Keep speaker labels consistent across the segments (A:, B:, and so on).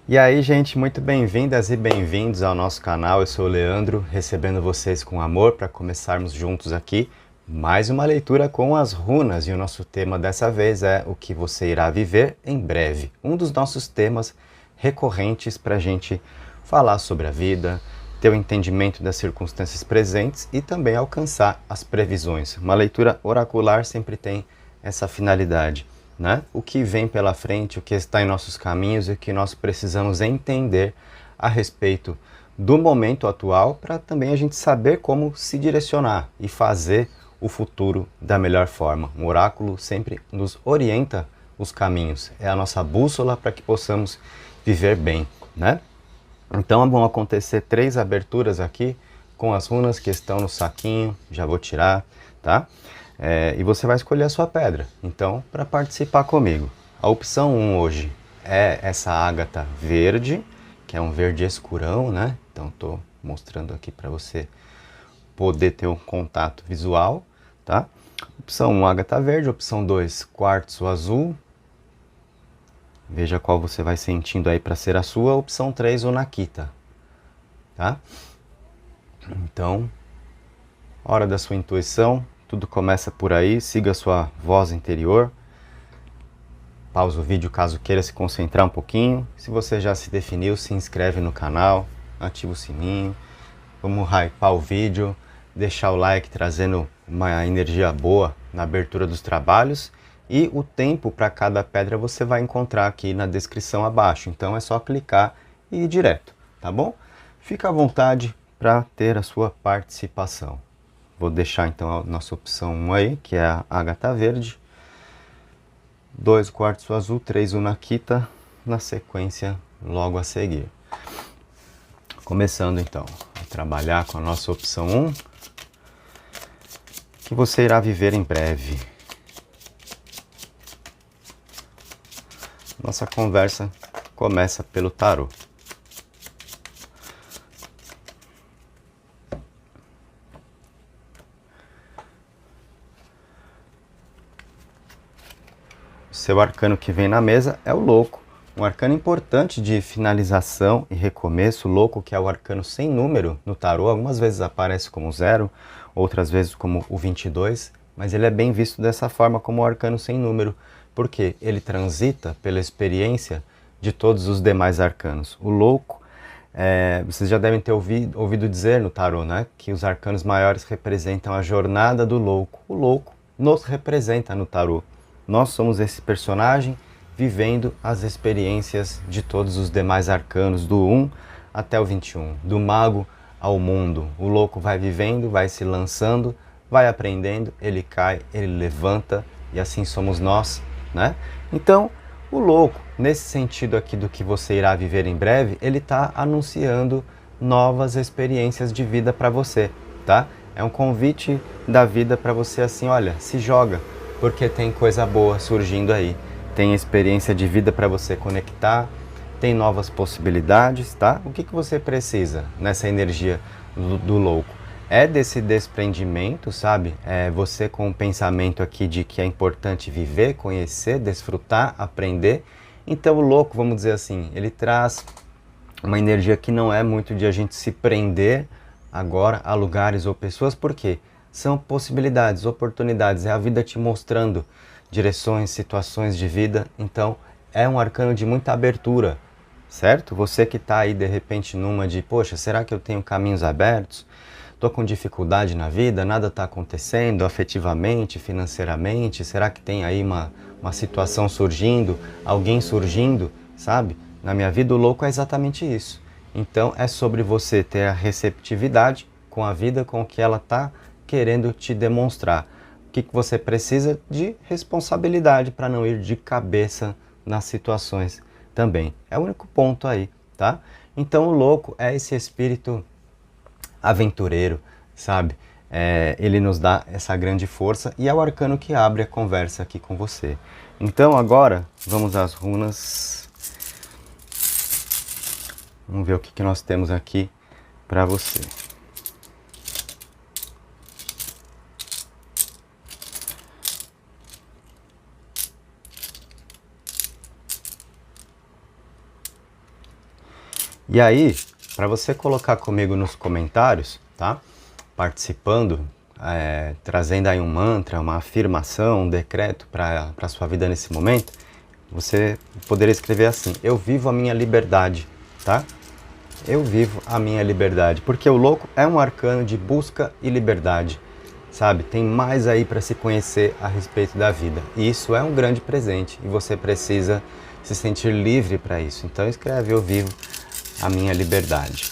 A: E aí, gente, muito bem-vindas e bem-vindos ao nosso canal. Eu sou o Leandro, recebendo vocês com amor para começarmos juntos aqui mais uma leitura com as runas. E o nosso tema dessa vez é o que você irá viver em breve. Um dos nossos temas recorrentes para a gente falar sobre a vida, ter o entendimento das circunstâncias presentes e também alcançar as previsões. Uma leitura oracular sempre tem essa finalidade, né? O que vem pela frente, o que está em nossos caminhos e o que nós precisamos entender a respeito do momento atual para também a gente saber como se direcionar e fazer o futuro da melhor forma. O oráculo sempre nos orienta os caminhos, é a nossa bússola para que possamos viver bem, né? Então vão acontecer 3 aberturas aqui com as runas que estão no saquinho, já vou tirar, tá? E você vai escolher a sua pedra, então, para participar comigo. A opção 1 hoje é essa ágata verde, que é um verde escurão, né? Então estou mostrando aqui para você poder ter um contato visual, tá? Opção 1, ágata verde. Opção 2, quartzo azul. Veja qual você vai sentindo aí para ser a sua. Opção 3, o Nakita, tá? Então, hora da sua intuição, tudo começa por aí, siga a sua voz interior. Pausa o vídeo caso queira se concentrar um pouquinho. Se você já se definiu, se inscreve no canal, ativa o sininho. Vamos hypar o vídeo, deixar o like trazendo uma energia boa na abertura dos trabalhos. E o tempo para cada pedra você vai encontrar aqui na descrição abaixo. Então é só clicar e ir direto, tá bom? Fica à vontade para ter a sua participação. Vou deixar então a nossa opção 1 aí, que é a ágata verde. 2 quartzo azul, 3 o Nakita, na sequência logo a seguir. Começando então a trabalhar com a nossa opção 1, que você irá viver em breve. Nossa conversa começa pelo tarô. O seu arcano que vem na mesa é o louco. Um arcano importante de finalização e recomeço. O louco, que é o arcano sem número no tarô, algumas vezes aparece como 0, outras vezes como o 22, mas ele é bem visto dessa forma, como o arcano sem número, porque ele transita pela experiência de todos os demais arcanos. O louco, vocês já devem ter ouvido dizer no tarô, né, que os arcanos maiores representam a jornada do louco. O louco nos representa no tarô. Nós somos esse personagem vivendo as experiências de todos os demais arcanos, do 1 até o 21, do mago ao mundo. O louco vai vivendo, vai se lançando, vai aprendendo, ele cai, ele levanta, e assim somos nós, né? Então, o louco, nesse sentido aqui do que você irá viver em breve, ele está anunciando novas experiências de vida para você, tá? É um convite da vida para você assim, olha, se joga, porque tem coisa boa surgindo aí. Tem experiência de vida para você conectar, tem novas possibilidades, tá? O que você precisa nessa energia do louco? É desse desprendimento, sabe? É você com o pensamento aqui de que é importante viver, conhecer, desfrutar, aprender. Então o louco, vamos dizer assim, ele traz uma energia que não é muito de a gente se prender agora a lugares ou pessoas, porque são possibilidades, oportunidades, é a vida te mostrando direções, situações de vida. Então é um arcano de muita abertura, certo? Você que está aí de repente numa de, poxa, será que eu tenho caminhos abertos? Estou com dificuldade na vida, nada está acontecendo afetivamente, financeiramente, será que tem aí uma situação surgindo, alguém surgindo, sabe? Na minha vida o louco é exatamente isso. Então é sobre você ter a receptividade com a vida, com o que ela está querendo te demonstrar. O que você precisa de responsabilidade para não ir de cabeça nas situações também. É o único ponto aí, tá? Então o louco é esse espírito aventureiro, sabe? Ele nos dá essa grande força e é o arcano que abre a conversa aqui com você. Então agora vamos às runas. Vamos ver o que nós temos aqui para você. E aí, para você colocar comigo nos comentários, tá? Participando, trazendo aí um mantra, uma afirmação, um decreto para a sua vida nesse momento, você poderia escrever assim: eu vivo a minha liberdade, tá? Eu vivo a minha liberdade, porque o louco é um arcano de busca e liberdade, sabe? Tem mais aí para se conhecer a respeito da vida. E isso é um grande presente e você precisa se sentir livre para isso. Então escreve: eu vivo a minha liberdade.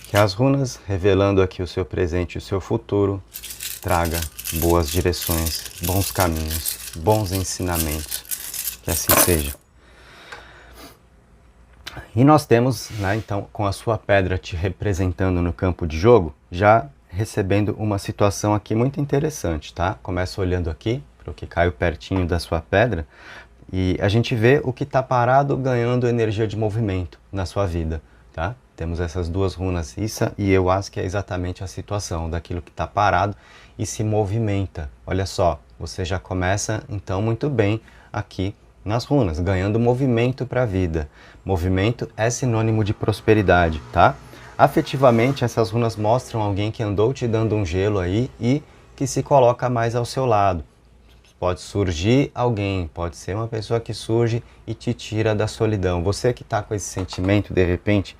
A: Que as runas, revelando aqui o seu presente e o seu futuro, traga boas direções, bons caminhos, bons ensinamentos. Que assim seja. E nós temos, né, então, com a sua pedra te representando no campo de jogo, já recebendo uma situação aqui muito interessante, tá? Começa olhando aqui para o que caiu pertinho da sua pedra e a gente vê o que está parado ganhando energia de movimento na sua vida, tá? Temos essas duas runas, Issa e Euas, que é exatamente a situação daquilo que está parado e se movimenta. Olha só, você já começa então muito bem aqui nas runas, ganhando movimento para a vida. Movimento é sinônimo de prosperidade, tá? Afetivamente, essas runas mostram alguém que andou te dando um gelo aí e que se coloca mais ao seu lado. Pode surgir alguém, pode ser uma pessoa que surge e te tira da solidão. Você que está com esse sentimento, de repente,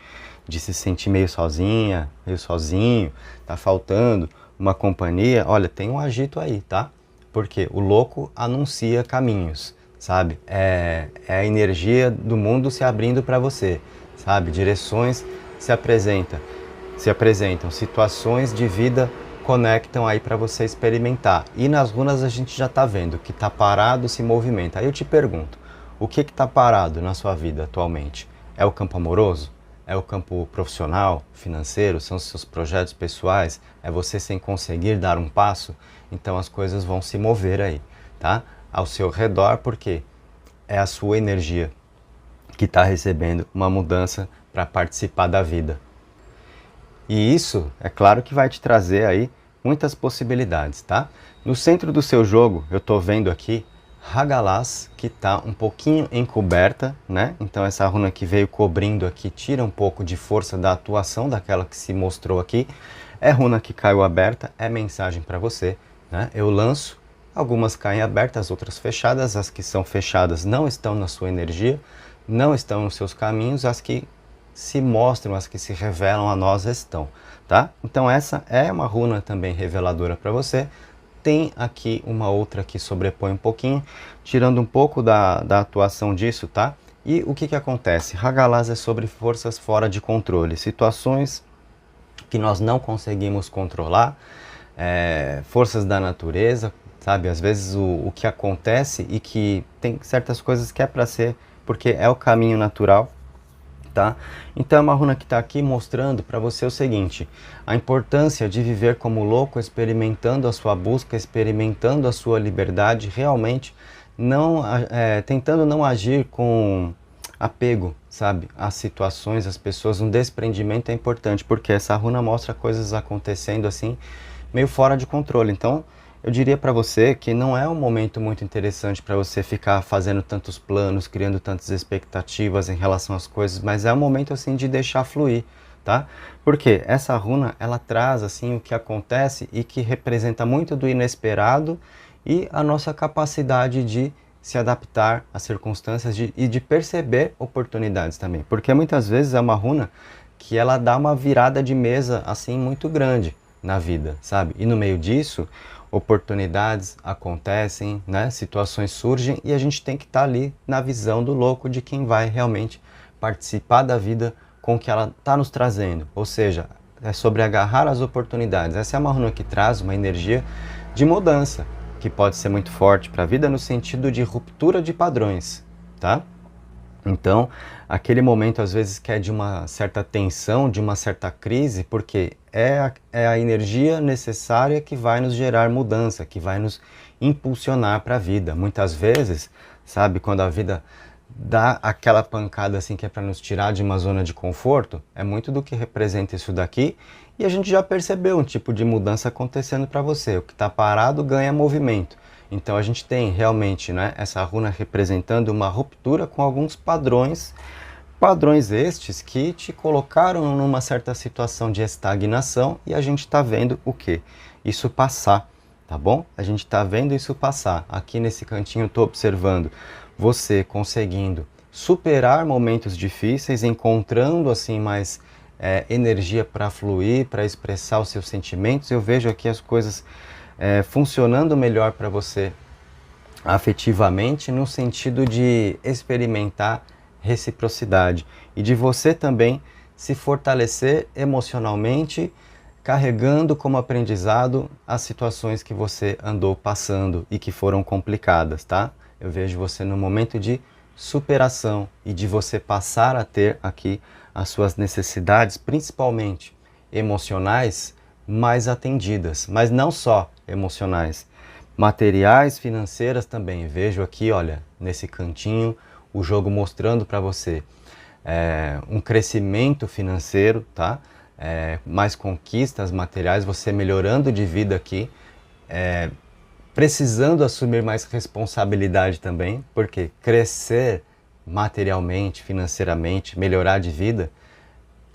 A: de se sentir meio sozinha, meio sozinho, tá faltando uma companhia, olha, tem um agito aí, tá? Porque o louco anuncia caminhos, sabe? É a energia do mundo se abrindo para você, sabe? Direções se apresentam, situações de vida conectam aí para você experimentar. E nas runas a gente já está vendo que está parado, se movimenta. Aí eu te pergunto, o que está parado na sua vida atualmente? É o campo amoroso? É o campo profissional, financeiro? São os seus projetos pessoais? É você sem conseguir dar um passo? Então as coisas vão se mover aí, tá? Ao seu redor, porque é a sua energia que está recebendo uma mudança para participar da vida. E isso, é claro que vai te trazer aí muitas possibilidades, tá? No centro do seu jogo, eu estou vendo aqui Hagalaz, que está um pouquinho encoberta, né? Então essa runa que veio cobrindo aqui tira um pouco de força da atuação daquela que se mostrou aqui. É runa que caiu aberta, é mensagem para você, né? Eu lanço, algumas caem abertas, outras fechadas. As que são fechadas não estão na sua energia, não estão nos seus caminhos, as que se mostram, as que se revelam a nós estão, tá? Então essa é uma runa também reveladora para você. Tem aqui uma outra que sobrepõe um pouquinho, tirando um pouco da atuação disso, tá? E o que que acontece? Hagalaz é sobre forças fora de controle, situações que nós não conseguimos controlar, forças da natureza, sabe? Às vezes o que acontece e que tem certas coisas que é para ser, porque é o caminho natural, tá? Então é uma runa que está aqui mostrando para você o seguinte: a importância de viver como louco, experimentando a sua busca, experimentando a sua liberdade, realmente não tentando não agir com apego, sabe, às situações, às pessoas. Um desprendimento é importante, porque essa runa mostra coisas acontecendo assim meio fora de controle. Então eu diria para você que não é um momento muito interessante para você ficar fazendo tantos planos, criando tantas expectativas em relação às coisas, mas é um momento assim de deixar fluir, tá? Porque essa runa, ela traz assim o que acontece e que representa muito do inesperado e a nossa capacidade de se adaptar às circunstâncias e de perceber oportunidades também. Porque muitas vezes é uma runa que ela dá uma virada de mesa assim muito grande na vida, sabe? E no meio disso, oportunidades acontecem, né? Situações surgem e a gente tem que estar ali na visão do louco, de quem vai realmente participar da vida com o que ela está nos trazendo. Ou seja, é sobre agarrar as oportunidades. Essa é uma runa que traz uma energia de mudança, que pode ser muito forte para a vida no sentido de ruptura de padrões, tá? Então, aquele momento às vezes que é de uma certa tensão, de uma certa crise, porque é a energia necessária que vai nos gerar mudança, que vai nos impulsionar para a vida. Muitas vezes, sabe, quando a vida dá aquela pancada assim que é para nos tirar de uma zona de conforto, é muito do que representa isso daqui, e a gente já percebeu um tipo de mudança acontecendo para você. O que está parado ganha movimento. Então a gente tem realmente, né, essa runa representando uma ruptura com alguns padrões, padrões estes que te colocaram numa certa situação de estagnação, e a gente está vendo o que? Isso passar, tá bom? A gente está vendo isso passar. Aqui nesse cantinho eu estou observando você conseguindo superar momentos difíceis, encontrando assim mais energia para fluir, para expressar os seus sentimentos. Eu vejo aqui as coisas funcionando melhor para você afetivamente, no sentido de experimentar reciprocidade e de você também se fortalecer emocionalmente, carregando como aprendizado as situações que você andou passando e que foram complicadas, tá? Eu vejo você no momento de superação e de você passar a ter aqui as suas necessidades, principalmente emocionais, mais atendidas, mas não só emocionais, materiais, financeiras também. Vejo aqui, olha, nesse cantinho, o jogo mostrando para você um crescimento financeiro, tá? Mais conquistas materiais, você melhorando de vida aqui, precisando assumir mais responsabilidade também, porque crescer materialmente, financeiramente, melhorar de vida,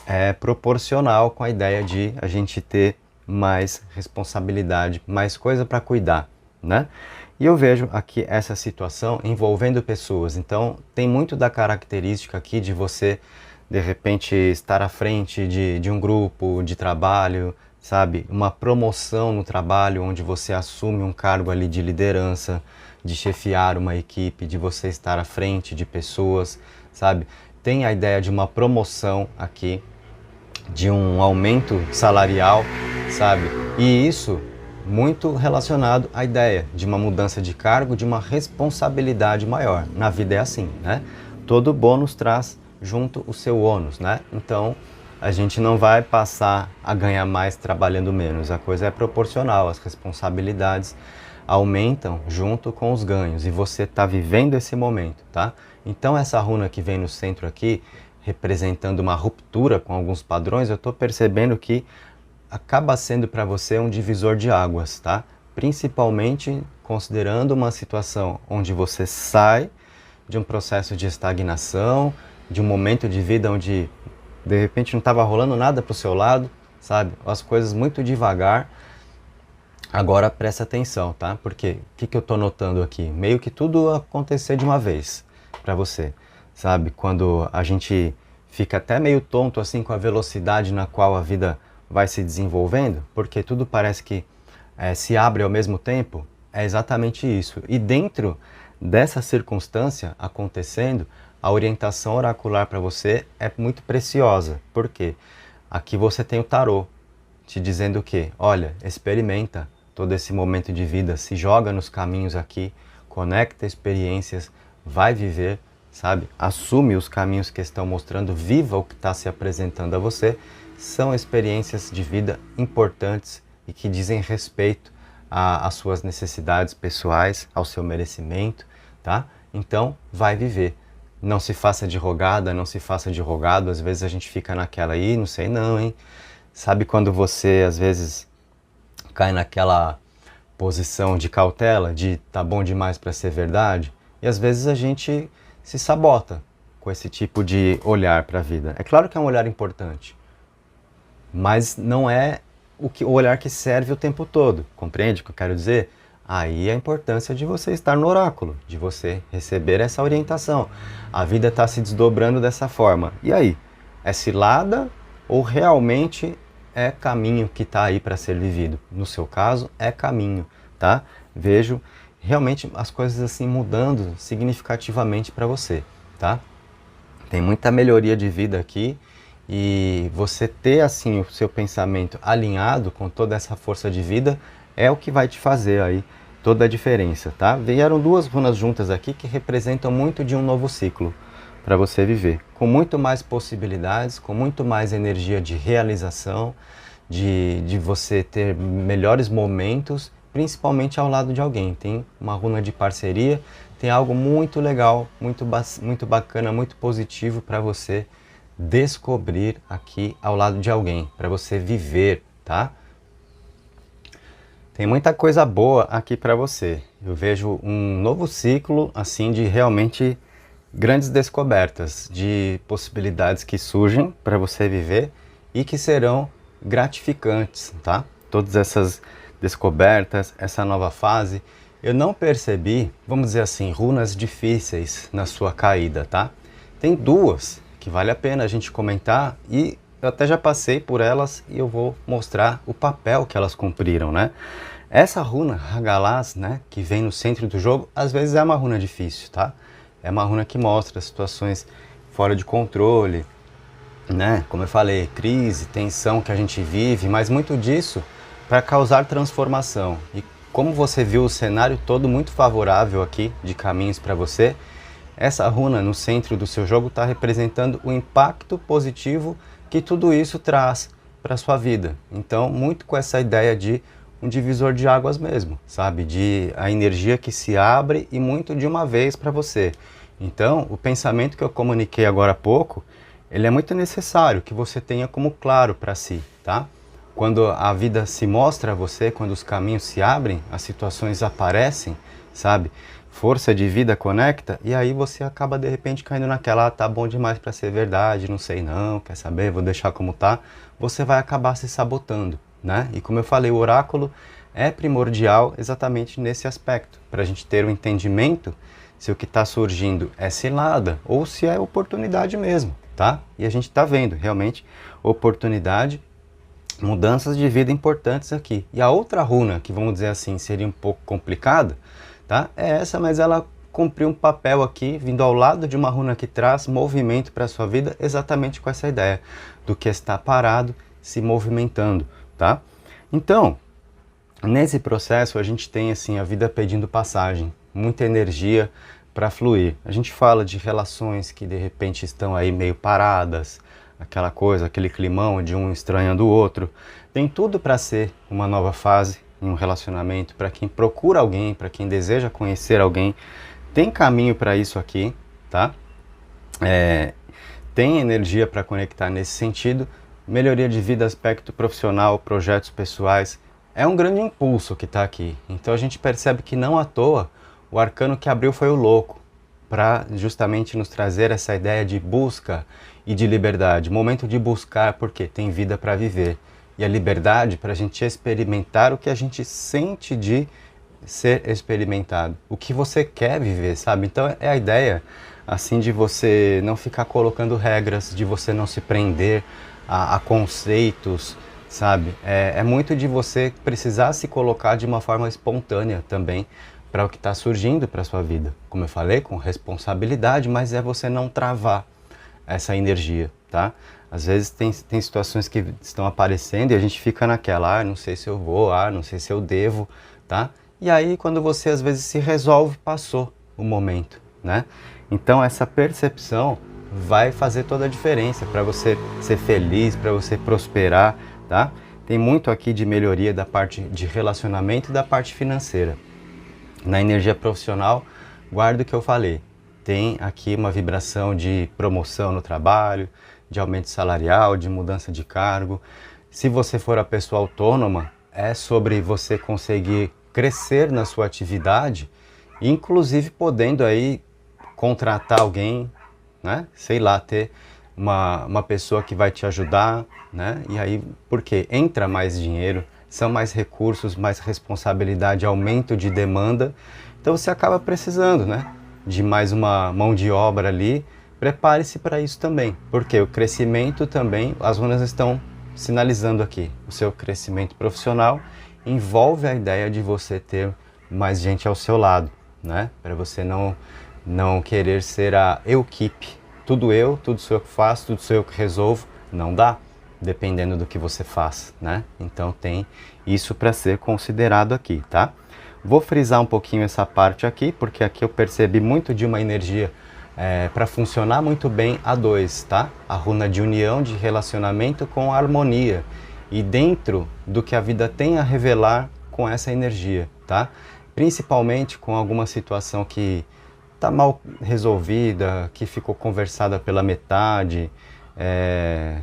A: é proporcional com a ideia de a gente ter mais responsabilidade, mais coisa para cuidar, né? E eu vejo aqui essa situação envolvendo pessoas, então tem muito da característica aqui de você, de repente, estar à frente de um grupo de trabalho, sabe? Uma promoção no trabalho onde você assume um cargo ali de liderança, de chefiar uma equipe, de você estar à frente de pessoas, sabe? Tem a ideia de uma promoção aqui, de um aumento salarial, sabe? E isso muito relacionado à ideia de uma mudança de cargo, de uma responsabilidade maior. Na vida é assim, né? Todo bônus traz junto o seu ônus, né? Então, a gente não vai passar a ganhar mais trabalhando menos. A coisa é proporcional, as responsabilidades aumentam junto com os ganhos e você está vivendo esse momento, tá? Então, essa runa que vem no centro aqui, representando uma ruptura com alguns padrões, eu estou percebendo que acaba sendo para você um divisor de águas, tá? Principalmente considerando uma situação onde você sai de um processo de estagnação, de um momento de vida onde de repente não estava rolando nada para o seu lado, sabe? As coisas muito devagar. Agora presta atenção, tá? Porque o que eu estou notando aqui? Meio que tudo acontecer de uma vez para você, sabe? Quando a gente fica até meio tonto assim com a velocidade na qual a vida vai se desenvolvendo, porque tudo parece que se abre ao mesmo tempo, é exatamente isso. E dentro dessa circunstância acontecendo, a orientação oracular para você é muito preciosa. Por quê? Aqui você tem o tarô te dizendo o quê? Olha, experimenta todo esse momento de vida, se joga nos caminhos aqui, conecta experiências, vai viver, sabe? Assume os caminhos que estão mostrando, viva o que está se apresentando a você. São experiências de vida importantes e que dizem respeito às suas necessidades pessoais, ao seu merecimento, tá? Então, vai viver. Não se faça de rogada, não se faça de rogado. Às vezes a gente fica naquela aí, não sei não, hein? Sabe quando você, às vezes, cai naquela posição de cautela, de tá bom demais para ser verdade? E às vezes a gente se sabota com esse tipo de olhar para a vida. É claro que é um olhar importante, mas não é o olhar que serve o tempo todo, compreende o que eu quero dizer? Aí a importância de você estar no oráculo, de você receber essa orientação. A vida está se desdobrando dessa forma. E aí? É cilada ou realmente é caminho que está aí para ser vivido? No seu caso, é caminho, tá? Vejo realmente as coisas assim mudando significativamente para você, tá? Tem muita melhoria de vida aqui. E você ter assim o seu pensamento alinhado com toda essa força de vida é o que vai te fazer aí toda a diferença, tá? Vieram duas runas juntas aqui que representam muito de um novo ciclo para você viver, com muito mais possibilidades, com muito mais energia de realização, de você ter melhores momentos, principalmente ao lado de alguém. Tem uma runa de parceria, tem algo muito legal, muito bacana, muito positivo para você descobrir aqui ao lado de alguém, para você viver, tá? Tem muita coisa boa aqui para você. Eu vejo um novo ciclo assim de realmente grandes descobertas, de possibilidades que surgem para você viver e que serão gratificantes, tá? Todas essas descobertas, essa nova fase, eu não percebi, vamos dizer assim, runas difíceis na sua caída, tá? Tem duas que vale a pena a gente comentar e eu até já passei por elas e eu vou mostrar o papel que elas cumpriram, né? Essa runa Hagalaz, né, que vem no centro do jogo, às vezes é uma runa difícil, tá? É uma runa que mostra situações fora de controle, né? Como eu falei, crise, tensão que a gente vive, mas muito disso para causar transformação. E como você viu o cenário todo muito favorável aqui de caminhos para você, essa runa no centro do seu jogo está representando o impacto positivo que tudo isso traz para sua vida. Então, muito com essa ideia de um divisor de águas mesmo, sabe? De a energia que se abre e muito de uma vez para você. Então, o pensamento que eu comuniquei agora há pouco, ele é muito necessário que você tenha como claro para si, tá? Quando a vida se mostra a você, quando os caminhos se abrem, as situações aparecem, sabe? Força de vida conecta e aí você acaba de repente caindo naquela, tá bom demais para ser verdade, não sei não, quer saber, vou deixar como tá. Você vai acabar se sabotando, né? E como eu falei, o oráculo é primordial exatamente nesse aspecto, para a gente ter um entendimento se o que está surgindo é cilada ou se é oportunidade mesmo, tá? E a gente está vendo realmente oportunidade, mudanças de vida importantes aqui. E a outra runa, que vamos dizer assim, seria um pouco complicada, tá? É essa, mas ela cumpriu um papel aqui, vindo ao lado de uma runa que traz movimento para a sua vida, exatamente com essa ideia do que está parado, se movimentando, tá? Então, nesse processo a gente tem assim a vida pedindo passagem, muita energia para fluir. A gente fala de relações que de repente estão aí meio paradas, aquela coisa, aquele climão de um estranhando o outro. Tem tudo para ser uma nova fase em um relacionamento, para quem procura alguém, para quem deseja conhecer alguém, tem caminho para isso aqui, tá? Tem energia para conectar nesse sentido. Melhoria de vida, aspecto profissional, projetos pessoais, é um grande impulso que está aqui. Então a gente percebe que não à toa o arcano que abriu foi o louco, para justamente nos trazer essa ideia de busca e de liberdade. Momento de buscar porque tem vida para viver. E a liberdade para a gente experimentar o que a gente sente de ser experimentado. O que você quer viver, sabe? Então é a ideia assim de você não ficar colocando regras, de você não se prender a conceitos, sabe? É muito de você precisar se colocar de uma forma espontânea também para o que está surgindo para a sua vida. Como eu falei, com responsabilidade, mas é você não travar essa energia, tá? Às vezes tem situações que estão aparecendo e a gente fica naquela, não sei se eu vou, não sei se eu devo, tá? E aí quando você às vezes se resolve, passou o momento, né? Então essa percepção vai fazer toda a diferença para você ser feliz, para você prosperar, tá? Tem muito aqui de melhoria da parte de relacionamento e da parte financeira. Na energia profissional, guarda o que eu falei. Tem aqui uma vibração de promoção no trabalho, de aumento salarial, de mudança de cargo. Se você for a pessoa autônoma, é sobre você conseguir crescer na sua atividade, inclusive podendo aí contratar alguém, né? Sei lá, ter uma pessoa que vai te ajudar, né? E aí, porque entra mais dinheiro, são mais recursos, mais responsabilidade, aumento de demanda, então você acaba precisando, né, de mais uma mão de obra ali. Prepare-se para isso também, porque o crescimento também, as runas estão sinalizando aqui, o seu crescimento profissional envolve a ideia de você ter mais gente ao seu lado, né, para você não querer ser a equipe, tudo sou eu que faço, tudo sou eu que resolvo, não dá. Dependendo do que você faz, né? Então tem isso para ser considerado aqui, tá? Vou frisar um pouquinho essa parte aqui, porque aqui eu percebi muito de uma energia para funcionar muito bem a dois, tá? A runa de união, de relacionamento com harmonia. E dentro do que a vida tem a revelar com essa energia, tá? Principalmente com alguma situação que tá mal resolvida, que ficou conversada pela metade,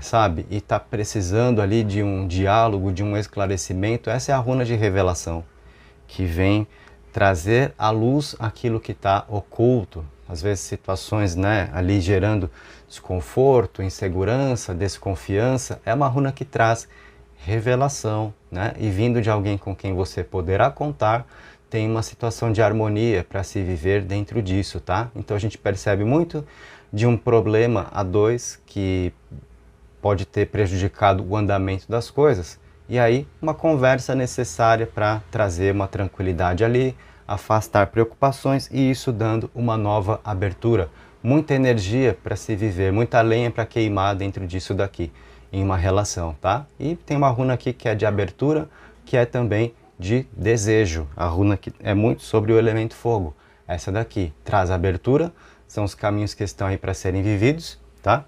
A: sabe? E tá precisando ali de um diálogo, de um esclarecimento. Essa é a runa de revelação, que vem trazer à luz aquilo que está oculto. Às vezes situações, né, ali gerando desconforto, insegurança, desconfiança. É uma runa que traz revelação, né? E vindo de alguém com quem você poderá contar, tem uma situação de harmonia para se viver dentro disso, tá? Então a gente percebe muito de um problema a dois que pode ter prejudicado o andamento das coisas. E aí, uma conversa necessária para trazer uma tranquilidade ali, afastar preocupações e isso dando uma nova abertura. Muita energia para se viver, muita lenha para queimar dentro disso daqui, em uma relação, tá? E tem uma runa aqui que é de abertura, que é também de desejo. A runa que é muito sobre o elemento fogo. Essa daqui traz abertura, são os caminhos que estão aí para serem vividos, tá?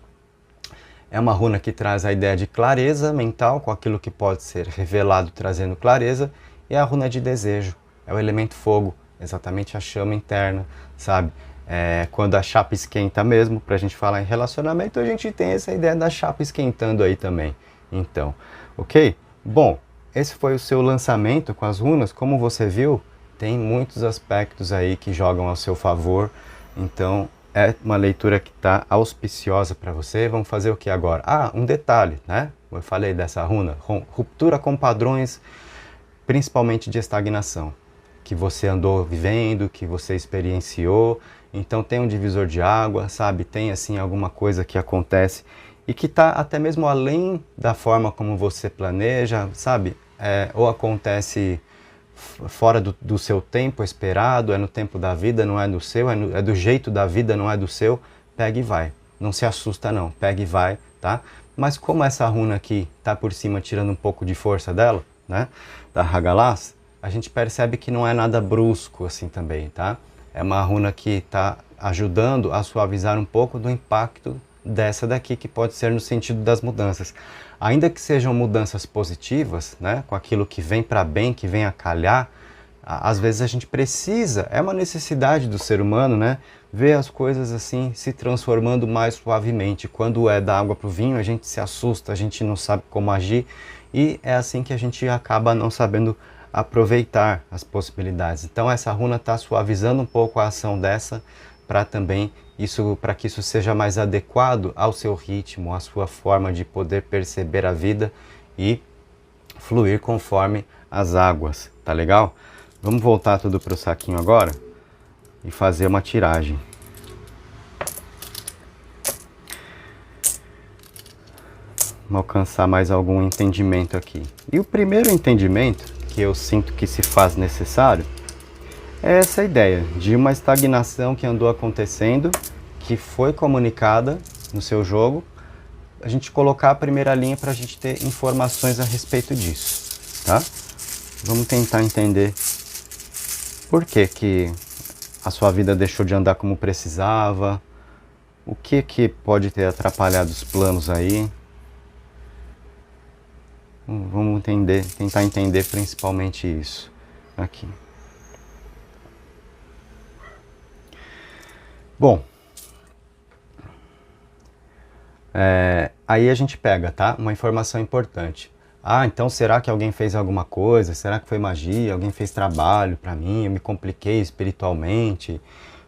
A: É uma runa que traz a ideia de clareza mental, com aquilo que pode ser revelado, trazendo clareza. E a runa de desejo, é o elemento fogo, exatamente a chama interna, sabe? Quando a chapa esquenta mesmo, para a gente falar em relacionamento, a gente tem essa ideia da chapa esquentando aí também. Então, ok? Bom, esse foi o seu lançamento com as runas. Como você viu, tem muitos aspectos aí que jogam ao seu favor. Então, é uma leitura que está auspiciosa para você. Vamos fazer o que agora? Ah, um detalhe, né? Eu falei dessa runa, ruptura com padrões, principalmente de estagnação, que você andou vivendo, que você experienciou. Então tem um divisor de água, sabe? Tem assim alguma coisa que acontece e que está até mesmo além da forma como você planeja, sabe? Ou acontece fora do seu tempo esperado, é no tempo da vida, não é do seu, é do jeito da vida, não é do seu. Pega e vai. Não se assusta não, pega e vai, tá? Mas como essa runa aqui tá por cima tirando um pouco de força dela, né? Da Hagalaz, a gente percebe que não é nada brusco assim também, tá? É uma runa que está ajudando a suavizar um pouco do impacto dessa daqui, que pode ser no sentido das mudanças. Ainda que sejam mudanças positivas, né, com aquilo que vem para bem, que vem a calhar, às vezes a gente precisa, é uma necessidade do ser humano, né, ver as coisas assim se transformando mais suavemente. Quando é da água para o vinho, a gente se assusta, a gente não sabe como agir e é assim que a gente acaba não sabendo aproveitar as possibilidades. Então essa runa está suavizando um pouco a ação dessa para também para que isso seja mais adequado ao seu ritmo, à sua forma de poder perceber a vida e fluir conforme as águas, tá legal? Vamos voltar tudo para o saquinho agora e fazer uma tiragem. Vamos alcançar mais algum entendimento aqui. E o primeiro entendimento que eu sinto que se faz necessário é essa ideia de uma estagnação que andou acontecendo, que foi comunicada no seu jogo, a gente colocar a primeira linha para a gente ter informações a respeito disso, tá? Vamos tentar entender por que a sua vida deixou de andar como precisava, o que pode ter atrapalhado os planos aí. Vamos tentar entender principalmente isso aqui. Bom, aí a gente pega, tá? Uma informação importante. Ah, então será que alguém fez alguma coisa? Será que foi magia? Alguém fez trabalho para mim? Eu me compliquei espiritualmente?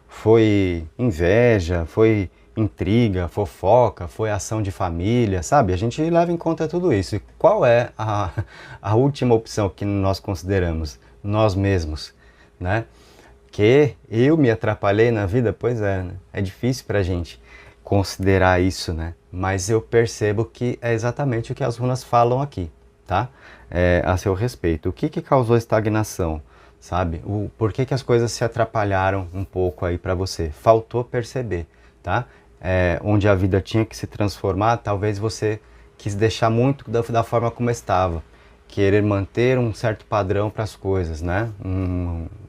A: Foi inveja? Foi intriga? Fofoca? Foi ação de família? Sabe? A gente leva em conta tudo isso. E qual é a última opção que nós consideramos? Nós mesmos, né? Que eu me atrapalhei na vida? Pois é, né? É difícil pra gente considerar isso, né? Mas eu percebo que é exatamente o que as runas falam aqui, tá? A seu respeito. O que causou estagnação, sabe? Por que as coisas se atrapalharam um pouco aí pra você? Faltou perceber, tá? Onde a vida tinha que se transformar, talvez você quis deixar muito da forma como estava. Querer manter um certo padrão para as coisas, né?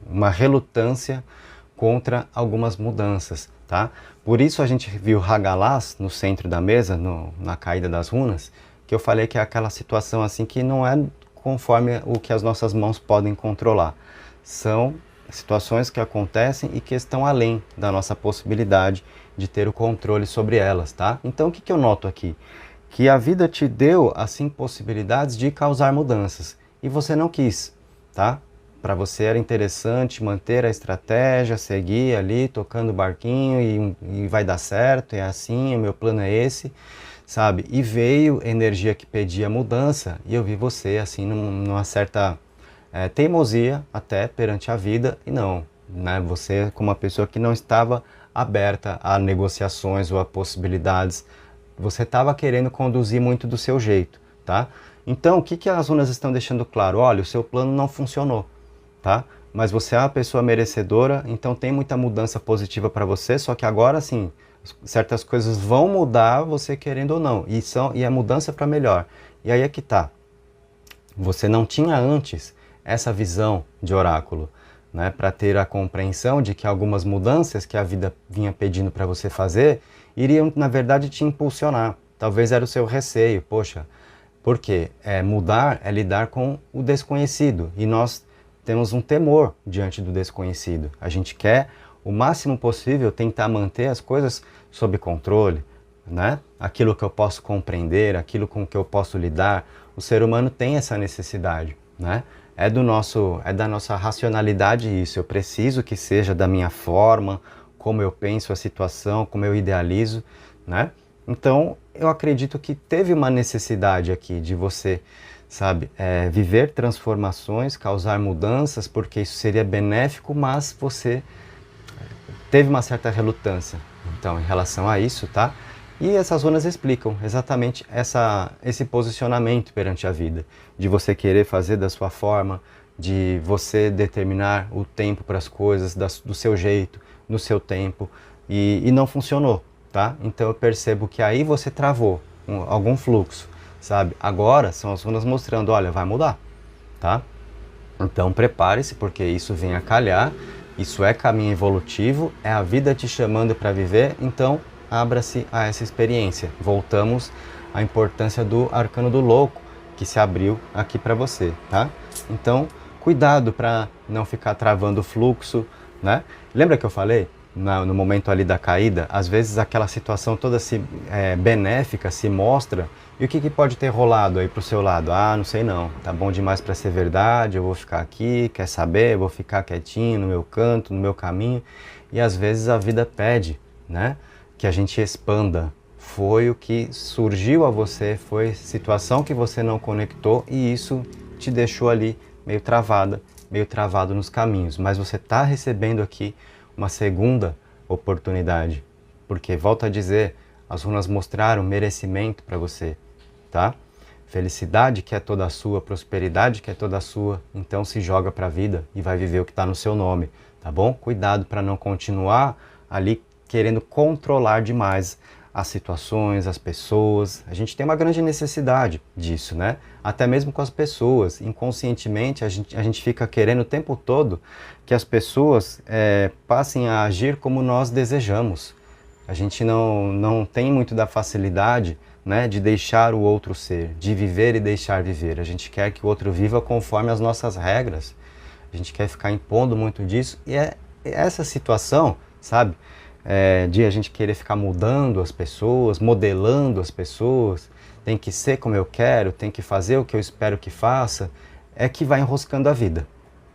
A: Uma relutância contra algumas mudanças, tá? Por isso a gente viu Hagalaz no centro da mesa, na caída das runas, que eu falei que é aquela situação assim que não é conforme o que as nossas mãos podem controlar. São situações que acontecem e que estão além da nossa possibilidade de ter o controle sobre elas, tá? Então o que que eu noto aqui? Que a vida te deu, assim, possibilidades de causar mudanças e você não quis, tá? Para você era interessante manter a estratégia, seguir ali tocando o barquinho e vai dar certo, é assim, o meu plano é esse, sabe? E veio energia que pedia mudança e eu vi você assim numa certa teimosia até perante a vida e não, né? Você como uma pessoa que não estava aberta a negociações ou a possibilidades, você estava querendo conduzir muito do seu jeito, tá? Então, o que que as runas estão deixando claro? Olha, o seu plano não funcionou, tá? Mas você é uma pessoa merecedora, então tem muita mudança positiva para você, só que agora sim, certas coisas vão mudar, você querendo ou não, e é mudança para melhor. E aí é que tá. Você não tinha antes essa visão de oráculo, né, para ter a compreensão de que algumas mudanças que a vida vinha pedindo para você fazer iriam, na verdade, te impulsionar. Talvez era o seu receio, poxa, porque mudar é lidar com o desconhecido e nós temos um temor diante do desconhecido. A gente quer o máximo possível tentar manter as coisas sob controle, né? Aquilo que eu posso compreender, aquilo com que eu posso lidar. O ser humano tem essa necessidade, né? É da nossa racionalidade isso. Eu preciso que seja da minha forma, como eu penso a situação, como eu idealizo, né? Então, eu acredito que teve uma necessidade aqui de você, sabe, viver transformações, causar mudanças, porque isso seria benéfico, mas você teve uma certa relutância, então, em relação a isso, tá? E essas runas explicam exatamente esse posicionamento perante a vida, de você querer fazer da sua forma, de você determinar o tempo para as coisas do seu jeito, no seu tempo, e não funcionou, tá? Então eu percebo que aí você travou algum fluxo, sabe? Agora são as runas mostrando, olha, vai mudar, tá? Então prepare-se, porque isso vem a calhar, isso é caminho evolutivo, é a vida te chamando para viver, então abra-se a essa experiência. Voltamos à importância do arcano do louco, que se abriu aqui para você, tá? Então, cuidado para não ficar travando o fluxo, né? Lembra que eu falei? No momento ali da caída, às vezes aquela situação toda benéfica se mostra, e o que, que pode ter rolado aí pro seu lado? Ah, não sei não, tá bom demais para ser verdade, eu vou ficar aqui, quer saber? Eu vou ficar quietinho no meu canto, no meu caminho, e às vezes a vida pede, né, que a gente expanda. Foi o que surgiu a você, foi situação que você não conectou e isso te deixou ali meio travada, meio travado nos caminhos, mas você está recebendo aqui uma segunda oportunidade, porque, volto a dizer, as runas mostraram merecimento para você, tá? Felicidade que é toda sua, prosperidade que é toda sua, então se joga para a vida e vai viver o que está no seu nome, tá bom? Cuidado para não continuar ali querendo controlar demais as situações, as pessoas. A gente tem uma grande necessidade disso, né? Até mesmo com as pessoas. Inconscientemente, a gente fica querendo o tempo todo que as pessoas passem a agir como nós desejamos. A gente não tem muito da facilidade, né, de deixar o outro ser, de viver e deixar viver. A gente quer que o outro viva conforme as nossas regras. A gente quer ficar impondo muito disso. E é essa situação, sabe? De a gente querer ficar mudando as pessoas, modelando as pessoas, tem que ser como eu quero, tem que fazer o que eu espero que faça, é que vai enroscando a vida,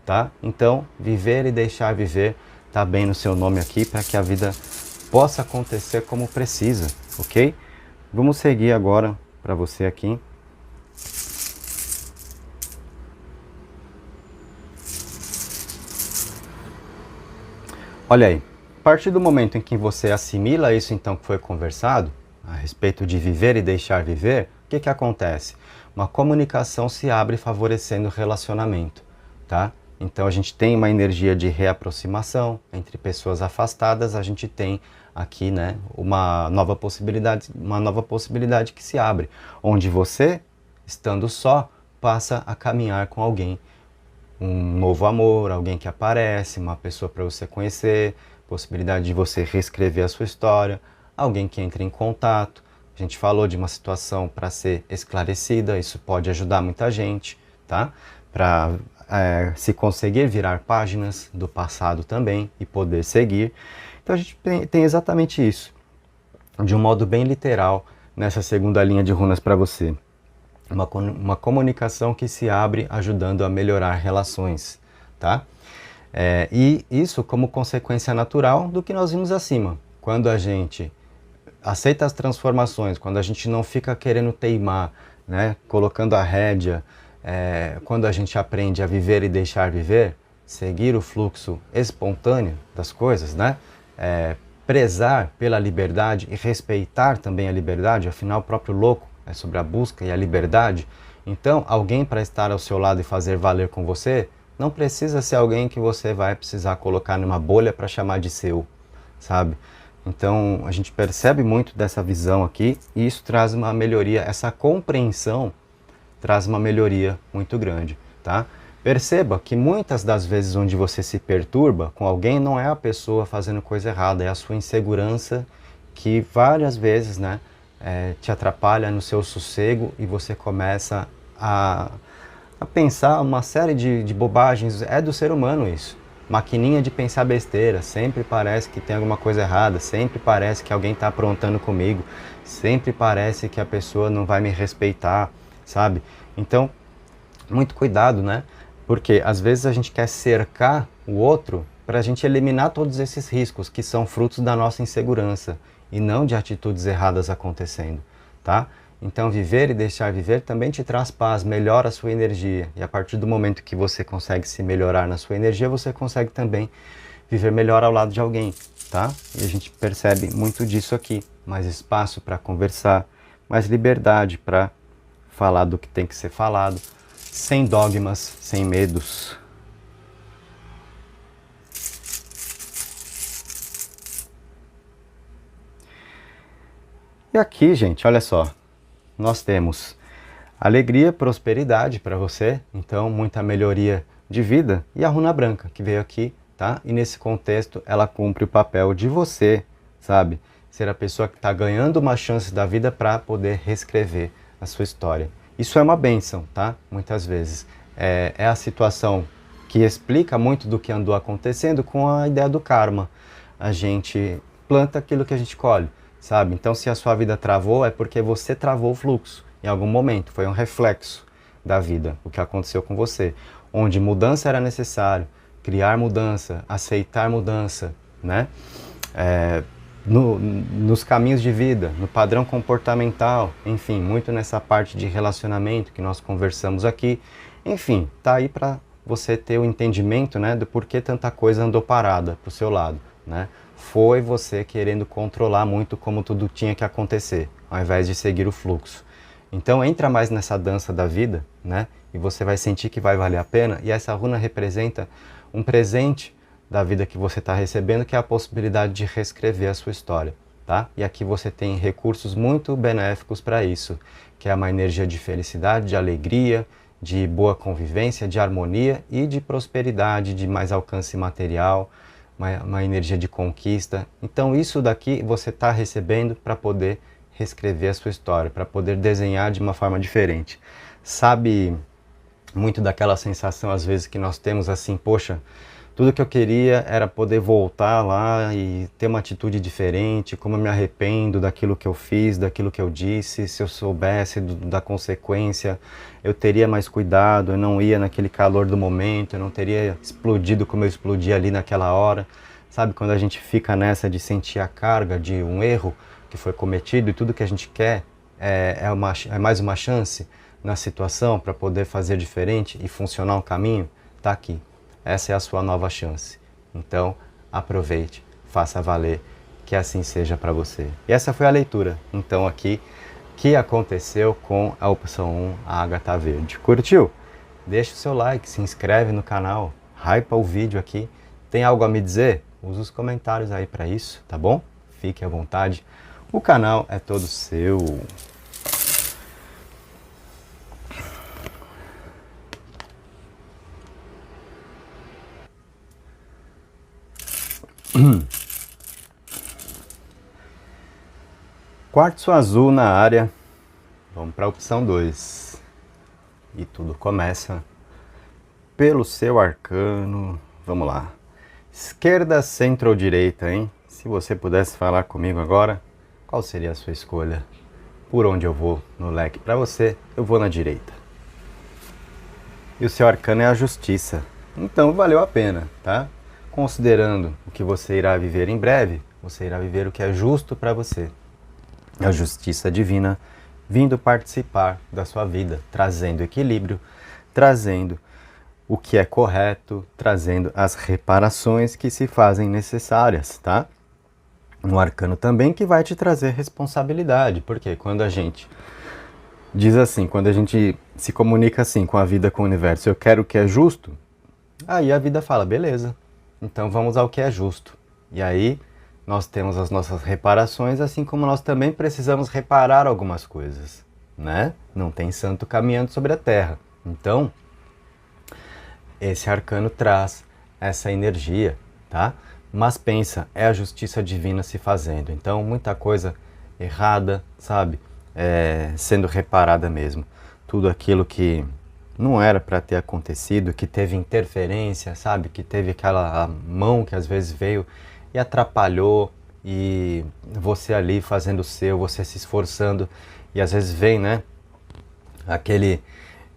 A: tá? Então, viver e deixar viver tá bem no seu nome aqui para que a vida possa acontecer como precisa, ok? Vamos seguir agora para você aqui. Olha aí. A partir do momento em que você assimila isso então que foi conversado, a respeito de viver e deixar viver, o que que acontece? Uma comunicação se abre favorecendo o relacionamento, tá? Então a gente tem uma energia de reaproximação entre pessoas afastadas, a gente tem aqui, né, uma nova possibilidade que se abre, onde você, estando só, passa a caminhar com alguém, um novo amor, alguém que aparece, uma pessoa para você conhecer, possibilidade de você reescrever a sua história, alguém que entra em contato. A gente falou de uma situação para ser esclarecida, isso pode ajudar muita gente, tá? Para se conseguir virar páginas do passado também e poder seguir. Então a gente tem exatamente isso, de um modo bem literal, nessa segunda linha de runas para você. Uma comunicação que se abre ajudando a melhorar relações, tá? E isso como consequência natural do que nós vimos acima. Quando a gente aceita as transformações, quando a gente não fica querendo teimar, né, colocando a rédea, quando a gente aprende a viver e deixar viver, seguir o fluxo espontâneo das coisas, né, prezar pela liberdade e respeitar também a liberdade, afinal o próprio louco é sobre a busca e a liberdade. Então, alguém para estar ao seu lado e fazer valer com você, não precisa ser alguém que você vai precisar colocar numa bolha para chamar de seu, sabe? Então, a gente percebe muito dessa visão aqui e isso traz uma melhoria, essa compreensão traz uma melhoria muito grande, tá? Perceba que muitas das vezes onde você se perturba com alguém não é a pessoa fazendo coisa errada, é a sua insegurança que várias vezes, né, te atrapalha no seu sossego e você começa a pensar uma série de bobagens. É do ser humano isso. Maquininha de pensar besteira, sempre parece que tem alguma coisa errada, sempre parece que alguém está aprontando comigo, sempre parece que a pessoa não vai me respeitar, sabe? Então, muito cuidado, né? Porque às vezes a gente quer cercar o outro para a gente eliminar todos esses riscos que são frutos da nossa insegurança e não de atitudes erradas acontecendo, tá? Então, viver e deixar viver também te traz paz, melhora a sua energia. E a partir do momento que você consegue se melhorar na sua energia, você consegue também viver melhor ao lado de alguém, tá? E a gente percebe muito disso aqui. Mais espaço para conversar, mais liberdade para falar do que tem que ser falado, sem dogmas, sem medos. E aqui, gente, olha só. Nós temos alegria, prosperidade para você, então muita melhoria de vida, e a runa branca que veio aqui, tá? E nesse contexto ela cumpre o papel de você, sabe? Ser a pessoa que está ganhando uma chance da vida para poder reescrever a sua história. Isso é uma bênção, tá? Muitas vezes. É a situação que explica muito do que andou acontecendo com a ideia do karma. A gente planta aquilo que a gente colhe, sabe? Então, se a sua vida travou, é porque você travou o fluxo em algum momento. Foi um reflexo da vida, o que aconteceu com você. Onde mudança era necessário, criar mudança, aceitar mudança, né? Nos caminhos de vida, no padrão comportamental, enfim, muito nessa parte de relacionamento que nós conversamos aqui. Enfim, tá aí para você ter o entendimento, né, do porquê tanta coisa andou parada pro seu lado, né? Foi você querendo controlar muito como tudo tinha que acontecer, ao invés de seguir o fluxo. Então entra mais nessa dança da vida, né? E você vai sentir que vai valer a pena. E essa runa representa um presente da vida que você está recebendo, que é a possibilidade de reescrever a sua história, tá? E aqui você tem recursos muito benéficos para isso, que é uma energia de felicidade, de alegria, de boa convivência, de harmonia e de prosperidade, de mais alcance material, uma energia de conquista. Então isso daqui você está recebendo para poder reescrever a sua história, para poder desenhar de uma forma diferente. Sabe muito daquela sensação às vezes que nós temos assim, poxa, tudo que eu queria era poder voltar lá e ter uma atitude diferente, como eu me arrependo daquilo que eu fiz, daquilo que eu disse, se eu soubesse da consequência, eu teria mais cuidado, eu não ia naquele calor do momento, eu não teria explodido como eu explodi ali naquela hora. Sabe, quando a gente fica nessa de sentir a carga de um erro que foi cometido e tudo que a gente quer é mais uma chance na situação para poder fazer diferente e funcionar um caminho, tá aqui. Essa é a sua nova chance. Então, aproveite, faça valer, que assim seja para você. E essa foi a leitura, então, aqui, que aconteceu com a opção 1, a Ágata Verde. Curtiu? Deixa o seu like, se inscreve no canal, hypa o vídeo aqui. Tem algo a me dizer? Usa os comentários aí para isso, tá bom? Fique à vontade. O canal é todo seu. Quartzo azul na área. Vamos para a opção 2. E tudo começa pelo seu arcano. Vamos lá. Esquerda, centro ou direita, hein? Se você pudesse falar comigo agora, qual seria a sua escolha? Por onde eu vou no leque? Para você, eu vou na direita. E o seu arcano é a justiça. Então valeu a pena, tá? Considerando o que você irá viver em breve, você irá viver o que é justo para você. A justiça divina vindo participar da sua vida, trazendo equilíbrio, trazendo o que é correto, trazendo as reparações que se fazem necessárias, tá? Um arcano também que vai te trazer responsabilidade, porque quando a gente diz assim, quando a gente se comunica assim com a vida, com o universo, eu quero o que é justo, aí a vida fala, beleza, então vamos ao que é justo. E aí nós temos as nossas reparações, assim como nós também precisamos reparar algumas coisas, né? Não tem santo caminhando sobre a terra. Então, esse arcano traz essa energia, tá? Mas pensa, é a justiça divina se fazendo. Então, muita coisa errada, sabe? Sendo reparada mesmo. Tudo aquilo que não era para ter acontecido, que teve interferência, sabe? Que teve aquela mão que às vezes veio e atrapalhou, e você ali fazendo o seu, você se esforçando, e às vezes vem, né? Aquele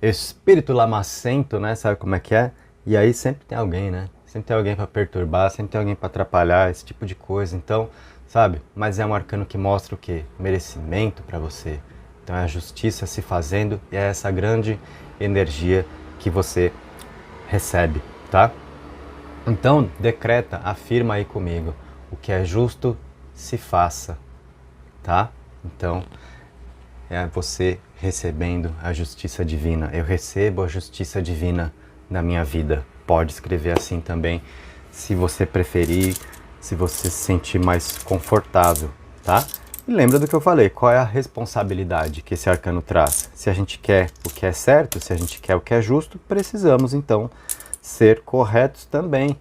A: espírito lamacento, né? Sabe como é que é? E aí sempre tem alguém, né? Sempre tem alguém para perturbar, sempre tem alguém para atrapalhar, esse tipo de coisa. Então, sabe? Mas é um arcano que mostra o quê? Merecimento para você. Então é a justiça se fazendo e é essa grande energia que você recebe, tá? Então, decreta, afirma aí comigo. O que é justo, se faça, tá? Então, é você recebendo a justiça divina. Eu recebo a justiça divina na minha vida. Pode escrever assim também, se você preferir, se você se sentir mais confortável, tá? E lembra do que eu falei, qual é a responsabilidade que esse arcano traz? Se a gente quer o que é certo, se a gente quer o que é justo, precisamos então ser corretos também,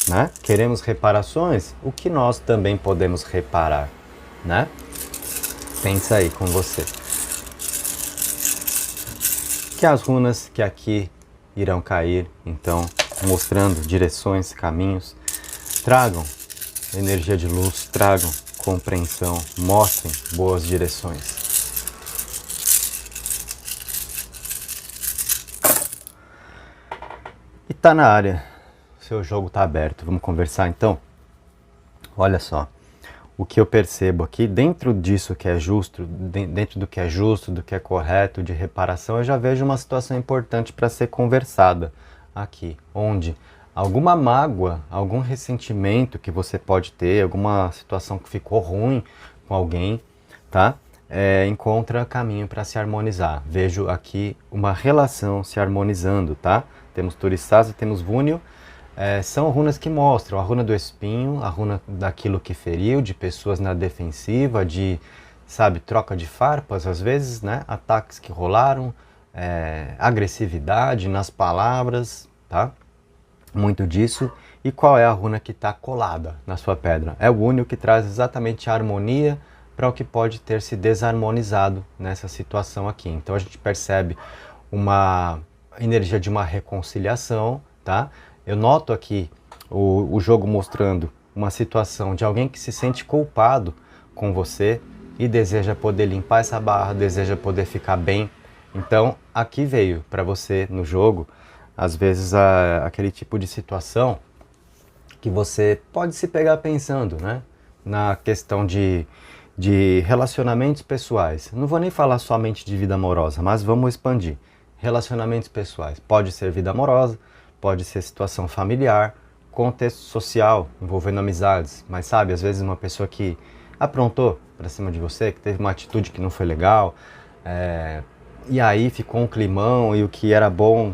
A: né? Queremos reparações? O que nós também podemos reparar, né? Pensa aí com você. Que as runas que aqui irão cair, então, mostrando direções, caminhos, tragam energia de luz, tragam compreensão, mostrem boas direções. E tá na área, seu jogo tá aberto, vamos conversar então? Olha só, o que eu percebo aqui, dentro disso que é justo, dentro do que é justo, do que é correto, de reparação, eu já vejo uma situação importante para ser conversada aqui, onde alguma mágoa, algum ressentimento que você pode ter, alguma situação que ficou ruim com alguém, tá? Encontra caminho para se harmonizar. Vejo aqui uma relação se harmonizando, tá? Temos Turisasa e temos Vúnio. São runas que mostram a runa do espinho, a runa daquilo que feriu, de pessoas na defensiva, de, sabe, troca de farpas às vezes, né? Ataques que rolaram, agressividade nas palavras, tá? Muito disso. E qual é a runa que está colada na sua pedra? É o Únio, que traz exatamente a harmonia para o que pode ter se desarmonizado nessa situação aqui. Então a gente percebe uma energia de uma reconciliação, tá? Eu noto aqui o jogo mostrando uma situação de alguém que se sente culpado com você e deseja poder limpar essa barra, deseja poder ficar bem. Então aqui veio para você no jogo, às vezes, aquele tipo de situação que você pode se pegar pensando, né? Na questão de relacionamentos pessoais. Não vou nem falar somente de vida amorosa, mas vamos expandir. Relacionamentos pessoais. Pode ser vida amorosa, pode ser situação familiar, contexto social, envolvendo amizades. Mas sabe, às vezes uma pessoa que aprontou pra cima de você, que teve uma atitude que não foi legal, e aí ficou um climão e o que era bom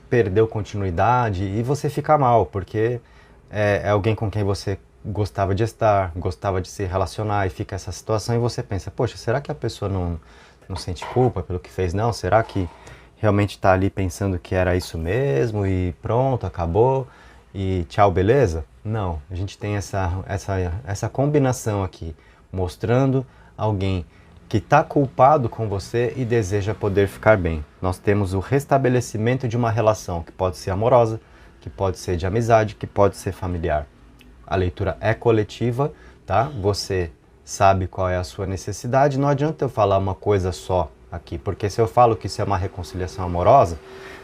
A: perdeu continuidade e você fica mal, porque é alguém com quem você gostava de estar, gostava de se relacionar, e fica essa situação e você pensa, poxa, será que a pessoa não sente culpa pelo que fez? Não, será que realmente está ali pensando que era isso mesmo e pronto, acabou e tchau, beleza? Não, a gente tem essa combinação aqui, mostrando alguém que está culpado com você e deseja poder ficar bem. Nós temos o restabelecimento de uma relação que pode ser amorosa, que pode ser de amizade, que pode ser familiar. A leitura é coletiva, tá? Você sabe qual é a sua necessidade. Não adianta eu falar uma coisa só aqui, porque se eu falo que isso é uma reconciliação amorosa,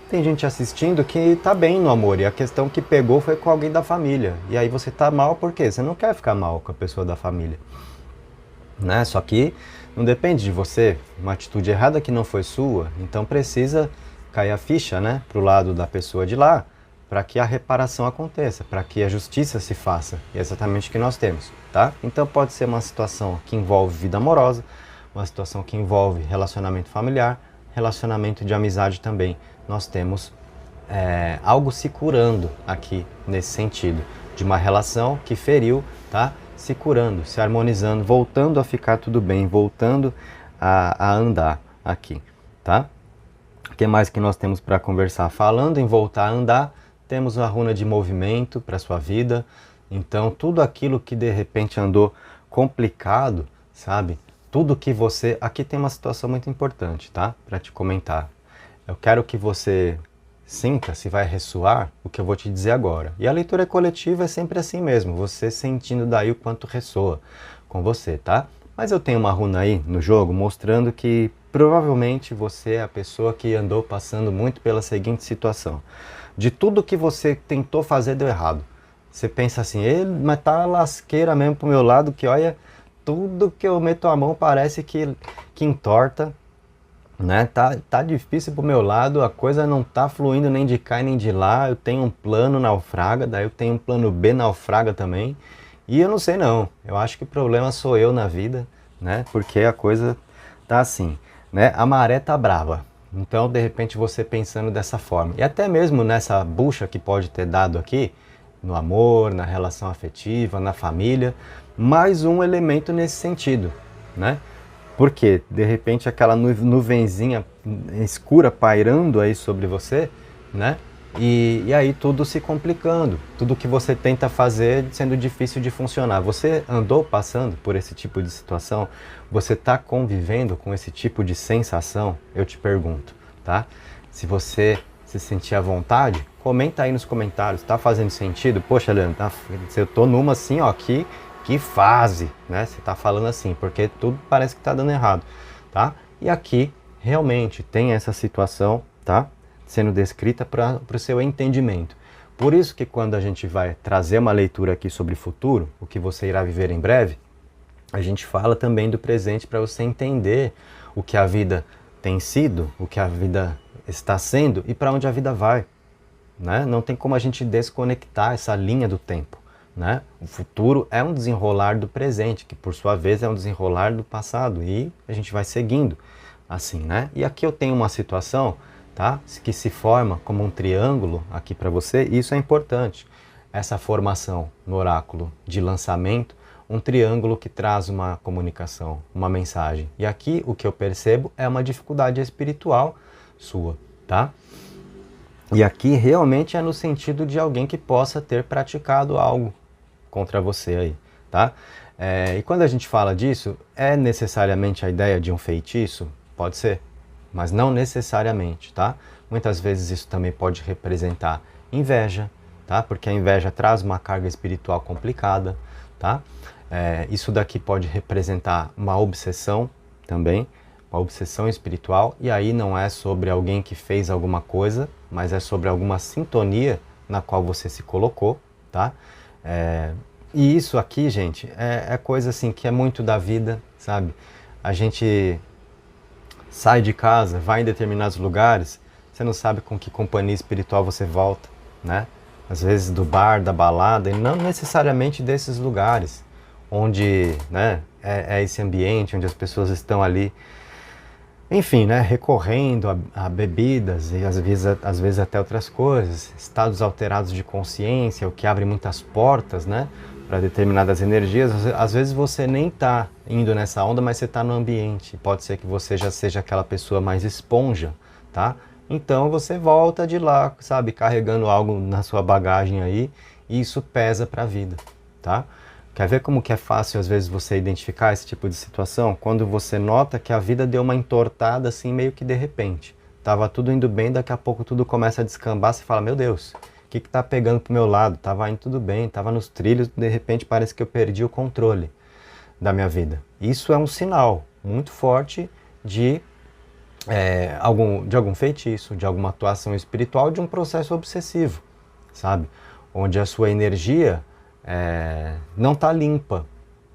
A: tem gente assistindo que tá bem no amor e a questão que pegou foi com alguém da família. E aí você tá mal por quê? Você não quer ficar mal com a pessoa da família, né? Só que não depende de você, uma atitude errada que não foi sua, então precisa cair a ficha, né, pro lado da pessoa de lá, para que a reparação aconteça, para que a justiça se faça. E é exatamente o que nós temos, tá? Então pode ser uma situação que envolve vida amorosa, uma situação que envolve relacionamento familiar, relacionamento de amizade também. Nós temos algo se curando aqui nesse sentido, de uma relação que feriu, tá? Se curando, se harmonizando, voltando a ficar tudo bem, voltando a andar aqui, tá? O que mais que nós temos para conversar? Falando em voltar a andar, temos a runa de movimento para sua vida. Então, tudo aquilo que de repente andou complicado, sabe? Tudo que você... Aqui tem uma situação muito importante, tá? Para te comentar. Eu quero que você sinta se vai ressoar o que eu vou te dizer agora. E a leitura coletiva é sempre assim mesmo, você sentindo daí o quanto ressoa com você, tá? Mas eu tenho uma runa aí no jogo mostrando que provavelmente você é a pessoa que andou passando muito pela seguinte situação. De tudo que você tentou fazer deu errado. Você pensa assim, mas tá lasqueira mesmo pro meu lado, que olha, tudo que eu meto a mão parece que entorta. Né? Tá difícil pro meu lado, a coisa não tá fluindo nem de cá nem de lá, eu tenho um plano naufraga, daí eu tenho um plano B naufraga também, e eu não sei não, eu acho que o problema sou eu na vida, né? Porque a coisa tá assim, né? A maré tá brava, então de repente você pensando dessa forma, e até mesmo nessa bucha que pode ter dado aqui, no amor, na relação afetiva, na família, mais um elemento nesse sentido, né? Porque, de repente, aquela nuvenzinha escura pairando aí sobre você, né? E aí tudo se complicando, tudo que você tenta fazer sendo difícil de funcionar. Você andou passando por esse tipo de situação? Você está convivendo com esse tipo de sensação? Eu te pergunto, tá? Se você se sentir à vontade, comenta aí nos comentários. Tá fazendo sentido? Poxa, Leandro, eu tô numa assim, ó, que fase, né? Você tá falando assim, porque tudo parece que tá dando errado, tá? E aqui, realmente, tem essa situação, tá? Sendo descrita para o seu entendimento. Por isso que quando a gente vai trazer uma leitura aqui sobre o futuro, o que você irá viver em breve, a gente fala também do presente para você entender o que a vida tem sido, o que a vida está sendo e para onde a vida vai, né? Não tem como a gente desconectar essa linha do tempo. Né? O futuro é um desenrolar do presente, que por sua vez é um desenrolar do passado, e a gente vai seguindo assim, né? E aqui eu tenho uma situação, tá? Que se forma como um triângulo aqui para você, e isso é importante. Essa formação no oráculo de lançamento, um triângulo que traz uma comunicação, uma mensagem. E aqui o que eu percebo é uma dificuldade espiritual sua, tá? E aqui realmente é no sentido de alguém que possa ter praticado algo contra você aí, tá? E quando a gente fala disso, é necessariamente a ideia de um feitiço? Pode ser, mas não necessariamente, tá? Muitas vezes isso também pode representar inveja, tá? Porque a inveja traz uma carga espiritual complicada, tá? Isso daqui pode representar uma obsessão também, uma obsessão espiritual, e aí não é sobre alguém que fez alguma coisa, mas é sobre alguma sintonia na qual você se colocou, tá? E isso aqui, gente, é coisa assim que é muito da vida, sabe? A gente sai de casa, vai em determinados lugares, você não sabe com que companhia espiritual você volta, né? Às vezes do bar, da balada, e não necessariamente desses lugares, onde, né, é esse ambiente, onde as pessoas estão ali, enfim, né, recorrendo a bebidas e às vezes até outras coisas, estados alterados de consciência, o que abre muitas portas, né, para determinadas energias. Às vezes você nem está indo nessa onda, mas você está no ambiente. Pode ser que você já seja aquela pessoa mais esponja, tá? Então você volta de lá, sabe, carregando algo na sua bagagem aí, e isso pesa para a vida, tá? Quer ver como que é fácil às vezes você identificar esse tipo de situação? Quando você nota que a vida deu uma entortada assim meio que de repente. Tava tudo indo bem, daqui a pouco tudo começa a descambar, você fala, meu Deus, o que que tá pegando pro meu lado? Tava indo tudo bem, tava nos trilhos, de repente parece que eu perdi o controle da minha vida. Isso é um sinal muito forte de, de algum feitiço, de alguma atuação espiritual, de um processo obsessivo, sabe? Onde a sua energia não está limpa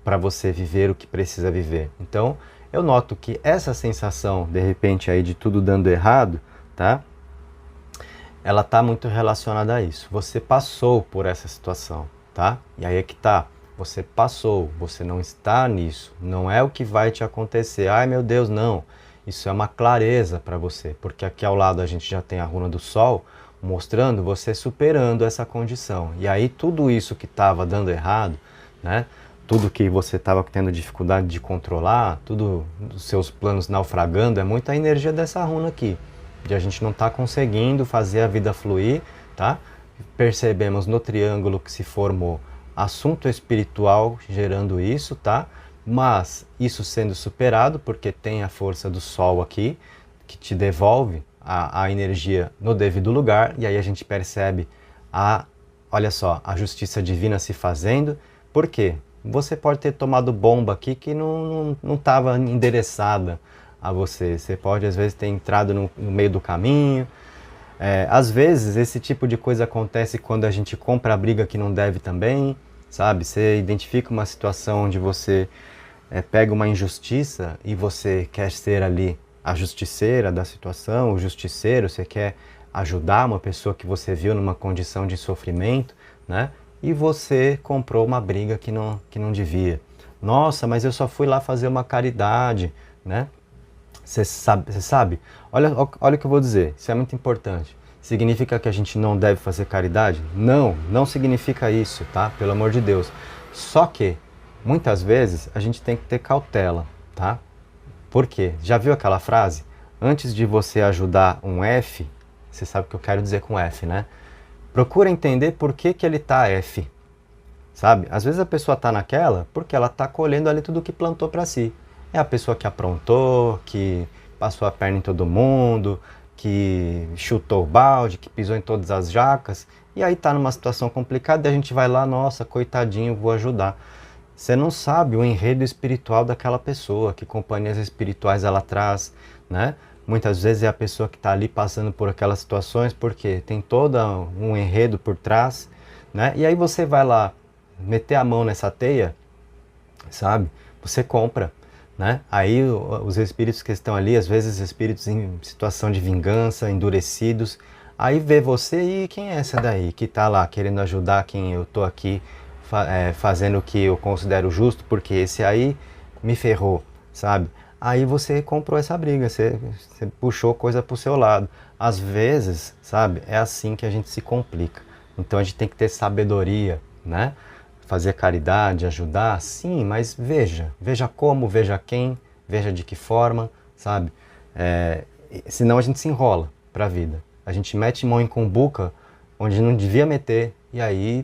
A: para você viver o que precisa viver. Então, eu noto que essa sensação, de repente, aí de tudo dando errado, tá? Ela está muito relacionada a isso. Você passou por essa situação, tá? E aí é que tá. Você passou, você não está nisso. Não é o que vai te acontecer. Ai, meu Deus, não. Isso é uma clareza para você, porque aqui ao lado a gente já tem a runa do Sol, mostrando você superando essa condição. E aí tudo isso que estava dando errado, né? Tudo que você estava tendo dificuldade de controlar, tudo os seus planos naufragando, é muita energia dessa runa aqui, de a gente não estar conseguindo fazer a vida fluir, tá? Percebemos no triângulo que se formou assunto espiritual gerando isso, tá? Mas isso sendo superado, porque tem a força do Sol aqui, que te devolve a energia no devido lugar, e aí a gente percebe olha só, a justiça divina se fazendo. Por quê? Você pode ter tomado bomba aqui que não estava endereçada a você. Você pode, às vezes, ter entrado no meio do caminho. Às vezes, esse tipo de coisa acontece quando a gente compra a briga que não deve também, sabe? Você identifica uma situação onde você pega uma injustiça e você quer ser ali a justiceira da situação, o justiceiro, você quer ajudar uma pessoa que você viu numa condição de sofrimento, né? E você comprou uma briga que não devia. Nossa, mas eu só fui lá fazer uma caridade, né? Você sabe? Olha o que eu vou dizer, isso é muito importante. Significa que a gente não deve fazer caridade? Não, não significa isso, tá? Pelo amor de Deus. Só que, muitas vezes, a gente tem que ter cautela, tá? Por quê? Já viu aquela frase? Antes de você ajudar um F, você sabe o que eu quero dizer com F, né? Procura entender por que que ele tá F, sabe? Às vezes a pessoa tá naquela porque ela tá colhendo ali tudo que plantou para si. É a pessoa que aprontou, que passou a perna em todo mundo, que chutou o balde, que pisou em todas as jacas, e aí tá numa situação complicada e a gente vai lá, nossa, coitadinho, vou ajudar. Você não sabe o enredo espiritual daquela pessoa, que companhias espirituais ela traz, né? Muitas vezes é a pessoa que está ali passando por aquelas situações porque tem todo um enredo por trás, né? E aí você vai lá meter a mão nessa teia, sabe? Você compra, né? Aí os espíritos que estão ali, às vezes espíritos em situação de vingança, endurecidos, aí vê você e quem é essa daí que está lá querendo ajudar quem eu tô aqui fazendo o que eu considero justo, porque esse aí me ferrou, sabe? Aí você comprou essa briga, você puxou coisa pro seu lado. Às vezes, sabe, é assim que a gente se complica. Então a gente tem que ter sabedoria, né? Fazer caridade, ajudar, sim, mas veja como, veja quem, veja de que forma, sabe? Senão a gente se enrola pra vida. A gente mete mão em cumbuca onde não devia meter e aí,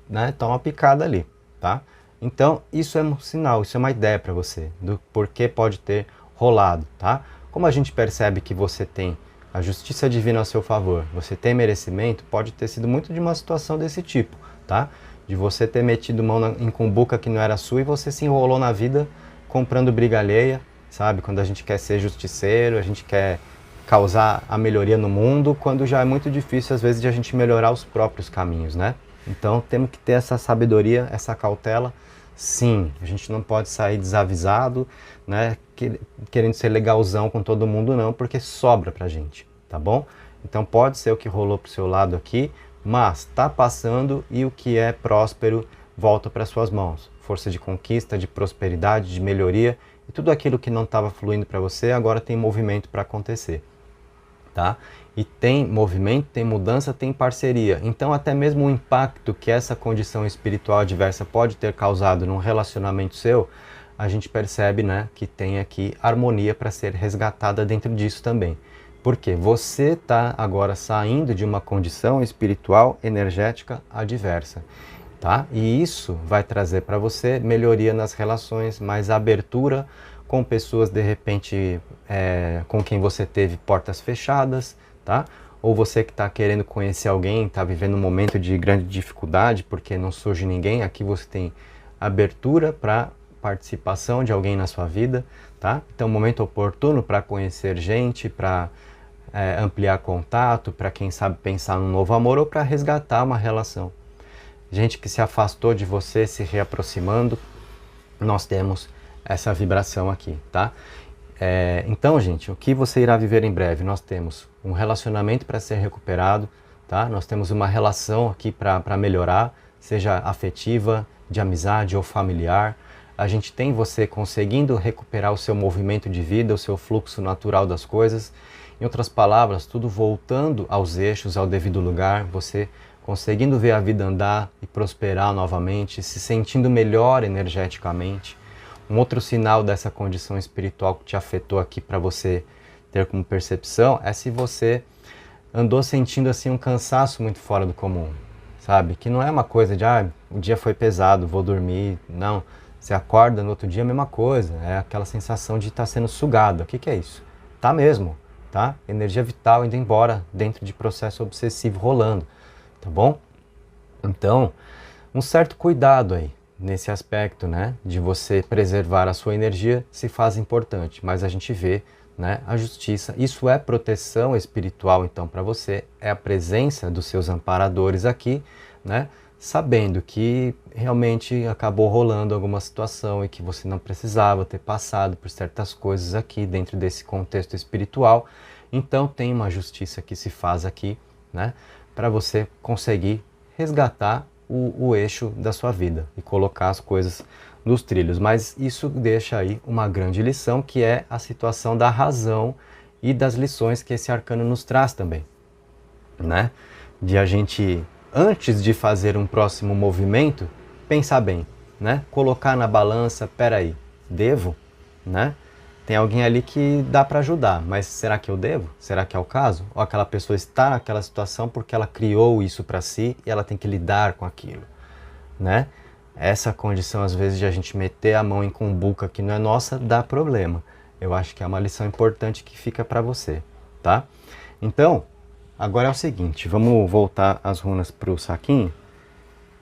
A: né, toma uma picada ali, tá? Então, isso é um sinal, isso é uma ideia para você do porquê pode ter rolado, tá? Como a gente percebe que você tem a justiça divina a seu favor, você tem merecimento, pode ter sido muito de uma situação desse tipo, tá? De você ter metido mão em cumbuca que não era sua e você se enrolou na vida comprando briga alheia, sabe? Quando a gente quer ser justiceiro, a gente quer causar a melhoria no mundo, quando já é muito difícil às vezes de a gente melhorar os próprios caminhos, né? Então temos que ter essa sabedoria, essa cautela. Sim, a gente não pode sair desavisado, né, querendo ser legalzão com todo mundo não, porque sobra pra gente, tá bom? Então pode ser o que rolou pro seu lado aqui, mas tá passando e o que é próspero volta para suas mãos. Força de conquista, de prosperidade, de melhoria, e tudo aquilo que não estava fluindo para você agora tem movimento para acontecer, tá? E tem movimento, tem mudança, tem parceria. Então até mesmo o impacto que essa condição espiritual adversa pode ter causado num relacionamento seu, a gente percebe, né, que tem aqui harmonia para ser resgatada dentro disso também. Porque você está agora saindo de uma condição espiritual, energética adversa. tá? E isso vai trazer para você melhoria nas relações, mais abertura com pessoas de repente com quem você teve portas fechadas, tá? Ou você que está querendo conhecer alguém, está vivendo um momento de grande dificuldade porque não surge ninguém, aqui você tem abertura para participação de alguém na sua vida, tá? Então, momento oportuno para conhecer gente, para ampliar contato, para quem sabe pensar num novo amor ou para resgatar uma relação. Gente que se afastou de você se reaproximando, nós temos essa vibração aqui, tá? Então, gente, o que você irá viver em breve? Nós temos um relacionamento para ser recuperado, tá? Nós temos uma relação aqui para melhorar, seja afetiva, de amizade ou familiar. A gente tem você conseguindo recuperar o seu movimento de vida, o seu fluxo natural das coisas. Em outras palavras, tudo voltando aos eixos, ao devido lugar, você conseguindo ver a vida andar e prosperar novamente, se sentindo melhor energeticamente. Um outro sinal dessa condição espiritual que te afetou aqui para você ter como percepção é se você andou sentindo assim um cansaço muito fora do comum, sabe? Que não é uma coisa de, o dia foi pesado, vou dormir. Não, você acorda no outro dia a mesma coisa, é aquela sensação de estar sendo sugado. O que é isso? Tá mesmo, tá? Energia vital indo embora dentro de processo obsessivo rolando, tá bom? Então, um certo cuidado aí nesse aspecto, né, de você preservar a sua energia se faz importante, mas a gente vê, né, a justiça, isso é proteção espiritual então para você, é a presença dos seus amparadores aqui, né, sabendo que realmente acabou rolando alguma situação e que você não precisava ter passado por certas coisas aqui dentro desse contexto espiritual, então tem uma justiça que se faz aqui, né, para você conseguir resgatar o eixo da sua vida e colocar as coisas nos trilhos. Mas isso deixa aí uma grande lição, que é a situação da razão e das lições que esse arcano nos traz também, né? De a gente, antes de fazer um próximo movimento, pensar bem, né? Colocar na balança, peraí, devo, né? Tem alguém ali que dá para ajudar, mas será que eu devo? Será que é o caso? Ou aquela pessoa está naquela situação porque ela criou isso para si e ela tem que lidar com aquilo, né? Essa condição, às vezes, de a gente meter a mão em cumbuca que não é nossa, dá problema. Eu acho que é uma lição importante que fica para você, tá? Então, agora é o seguinte, vamos voltar as runas para o saquinho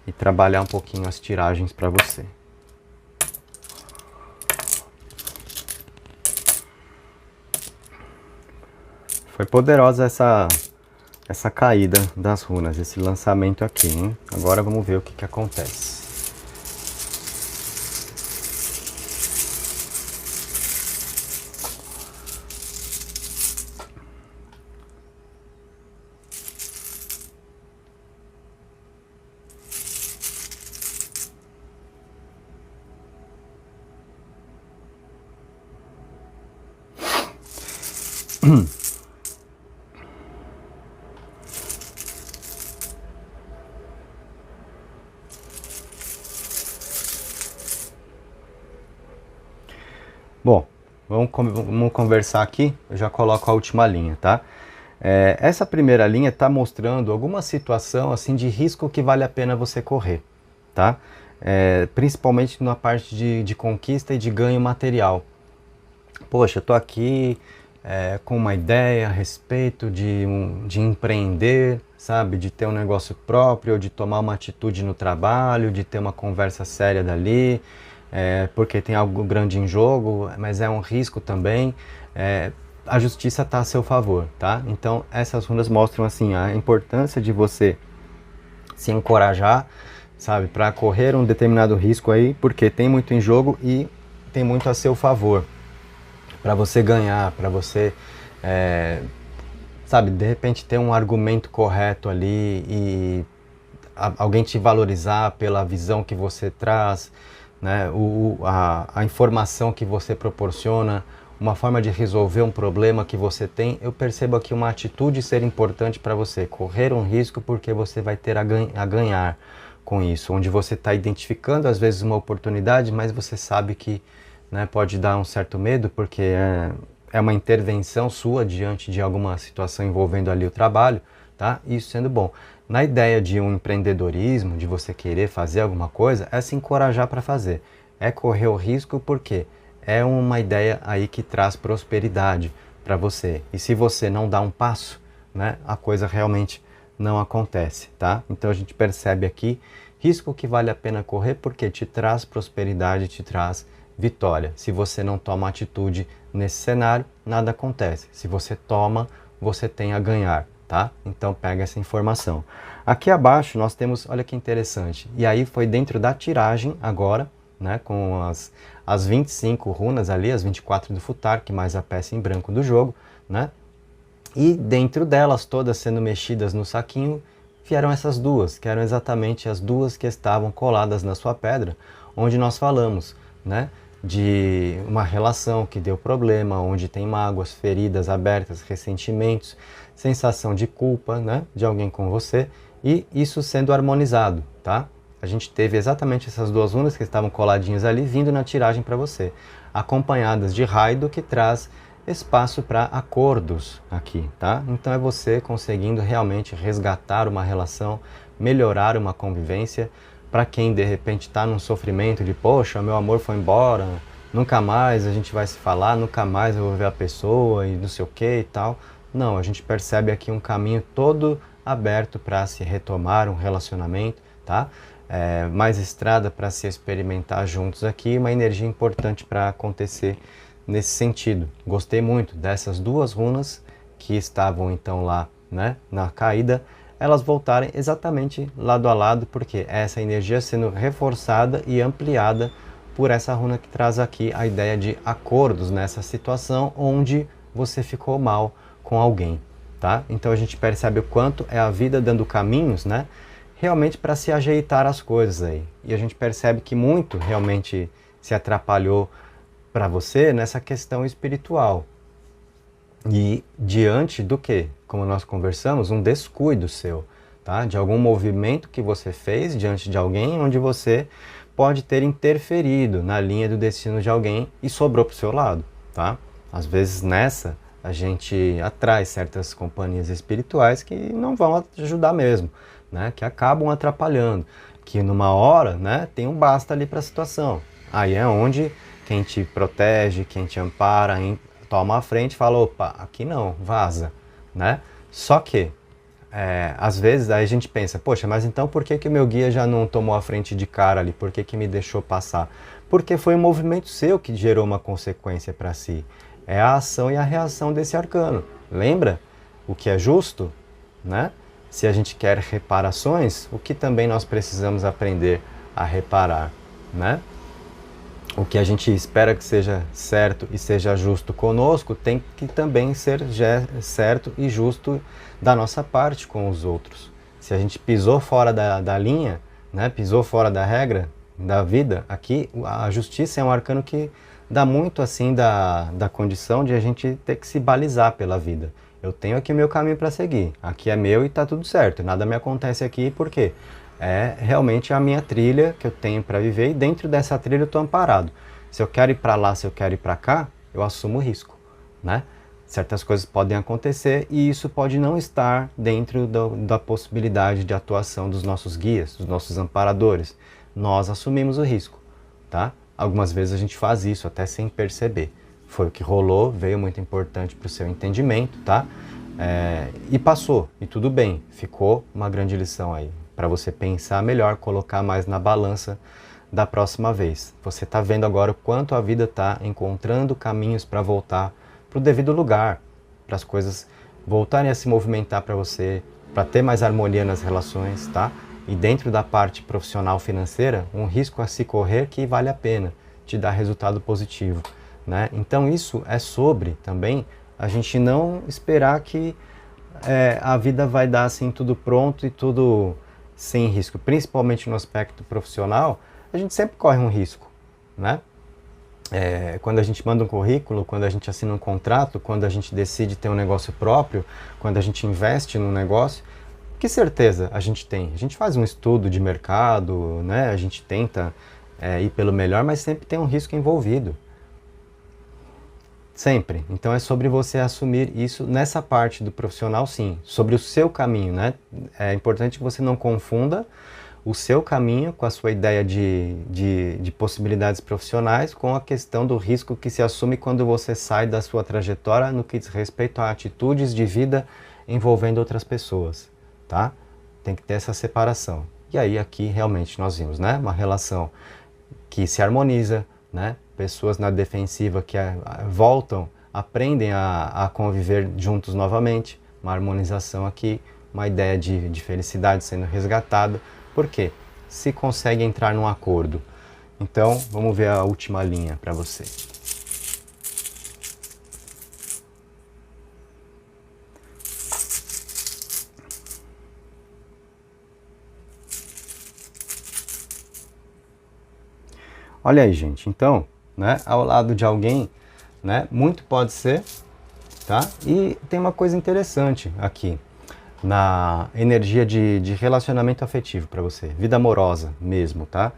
A: e trabalhar um pouquinho as tiragens para você. Foi poderosa essa caída das runas, esse lançamento aqui, hein? Agora vamos ver o que acontece. Bom, vamos conversar aqui, eu já coloco a última linha, tá? Essa primeira linha está mostrando alguma situação assim de risco que vale a pena você correr, tá? Principalmente na parte de conquista e de ganho material. Poxa, eu tô aqui com uma ideia a respeito de empreender, sabe? De ter um negócio próprio, de tomar uma atitude no trabalho, de ter uma conversa séria dali, porque tem algo grande em jogo, mas é um risco também. A justiça está a seu favor, tá? Então essas runas mostram assim a importância de você se encorajar, sabe, para correr um determinado risco aí, porque tem muito em jogo e tem muito a seu favor, para você ganhar, para você, sabe, de repente ter um argumento correto ali e alguém te valorizar pela visão que você traz, né, a informação que você proporciona, uma forma de resolver um problema que você tem. Eu percebo aqui uma atitude ser importante para você, correr um risco porque você vai ter a ganhar com isso, onde você está identificando às vezes uma oportunidade, mas você sabe que, né, pode dar um certo medo porque é uma intervenção sua diante de alguma situação envolvendo ali o trabalho, tá? Isso sendo bom. Na ideia de um empreendedorismo, de você querer fazer alguma coisa, é se encorajar para fazer. É correr o risco porque é uma ideia aí que traz prosperidade para você. E se você não dá um passo, né, a coisa realmente não acontece, tá? Então a gente percebe aqui risco que vale a pena correr porque te traz prosperidade, te traz vitória. Se você não toma atitude nesse cenário, nada acontece. Se você toma, você tem a ganhar, tá? Então pega essa informação. Aqui abaixo nós temos, olha que interessante, e aí foi dentro da tiragem agora, né, com as 25 runas ali, as 24 do futar, que mais a peça em branco do jogo, né? E dentro delas, todas sendo mexidas no saquinho, vieram essas duas, que eram exatamente as duas que estavam coladas na sua pedra, onde nós falamos, né, de uma relação que deu problema, onde tem mágoas, feridas abertas, ressentimentos, sensação de culpa, né, de alguém com você, e isso sendo harmonizado, tá? A gente teve exatamente essas duas runas que estavam coladinhas ali, vindo na tiragem para você, acompanhadas de Raido, que traz espaço para acordos aqui, tá? Então é você conseguindo realmente resgatar uma relação, melhorar uma convivência. Para quem de repente está num sofrimento de, poxa, meu amor foi embora, nunca mais a gente vai se falar, nunca mais eu vou ver a pessoa e não sei o que e tal. Não, a gente percebe aqui um caminho todo aberto para se retomar um relacionamento, tá? Mais estrada para se experimentar juntos aqui, uma energia importante para acontecer nesse sentido. Gostei muito dessas duas runas que estavam então lá, né, na caída, elas voltarem exatamente lado a lado, porque essa energia sendo reforçada e ampliada por essa runa que traz aqui a ideia de acordos nessa situação onde você ficou mal com alguém, tá? Então a gente percebe o quanto é a vida dando caminhos, né, realmente para se ajeitar as coisas aí. E a gente percebe que muito realmente se atrapalhou para você nessa questão espiritual. E diante do que? Como nós conversamos, um descuido seu, tá? De algum movimento que você fez diante de alguém onde você pode ter interferido na linha do destino de alguém e sobrou para o seu lado, tá? Às vezes nessa a gente atrai certas companhias espirituais que não vão ajudar mesmo, né? Que acabam atrapalhando, que numa hora, né, tem um basta ali para a situação. Aí é onde quem te protege, quem te ampara, toma a frente e fala, opa, aqui não, vaza, né? Só que, às vezes, aí a gente pensa, poxa, mas então por que que meu guia já não tomou a frente de cara ali? Por que que me deixou passar? Porque foi um movimento seu que gerou uma consequência para si. É a ação e a reação desse arcano. Lembra o que é justo, né? Se a gente quer reparações, o que também nós precisamos aprender a reparar, né? O que a gente espera que seja certo e seja justo conosco tem que também ser certo e justo da nossa parte com os outros. Se a gente pisou fora da linha, né, pisou fora da regra da vida, aqui a justiça é um arcano que dá muito assim da condição de a gente ter que se balizar pela vida. Eu tenho aqui o meu caminho para seguir, aqui é meu e está tudo certo, nada me acontece aqui, por quê? É realmente a minha trilha que eu tenho para viver e dentro dessa trilha eu estou amparado. Se eu quero ir para lá, se eu quero ir para cá, eu assumo o risco, né? Certas coisas podem acontecer e isso pode não estar dentro da possibilidade de atuação dos nossos guias, dos nossos amparadores. Nós assumimos o risco, tá? Algumas vezes a gente faz isso até sem perceber. Foi o que rolou, veio muito importante para o seu entendimento, tá? E passou, e tudo bem, ficou uma grande lição aí para você pensar melhor, colocar mais na balança da próxima vez. Você está vendo agora o quanto a vida está encontrando caminhos para voltar para o devido lugar, para as coisas voltarem a se movimentar para você, para ter mais harmonia nas relações, tá? E dentro da parte profissional financeira, um risco a se correr que vale a pena, te dá resultado positivo, né? Então isso é sobre também a gente não esperar que a vida vai dar assim tudo pronto e tudo sem risco, principalmente no aspecto profissional, a gente sempre corre um risco, né? Quando a gente manda um currículo, quando a gente assina um contrato, quando a gente decide ter um negócio próprio, quando a gente investe num negócio, que certeza a gente tem? A gente faz um estudo de mercado, né? A gente tenta ir pelo melhor, mas sempre tem um risco envolvido. Sempre. Então é sobre você assumir isso nessa parte do profissional, sim. Sobre o seu caminho, né? É importante que você não confunda o seu caminho com a sua ideia de possibilidades profissionais com a questão do risco que se assume quando você sai da sua trajetória no que diz respeito a atitudes de vida envolvendo outras pessoas, tá? Tem que ter essa separação. E aí aqui realmente nós vimos, né? Uma relação que se harmoniza, né? Pessoas na defensiva que voltam, aprendem a conviver juntos novamente, uma harmonização aqui, uma ideia de felicidade sendo resgatada. Por quê? Se consegue entrar num acordo. Então, vamos ver a última linha para você. Olha aí, gente. Então, né, ao lado de alguém, né, muito pode ser, tá? E tem uma coisa interessante aqui na energia de relacionamento afetivo para você, vida amorosa mesmo, tá?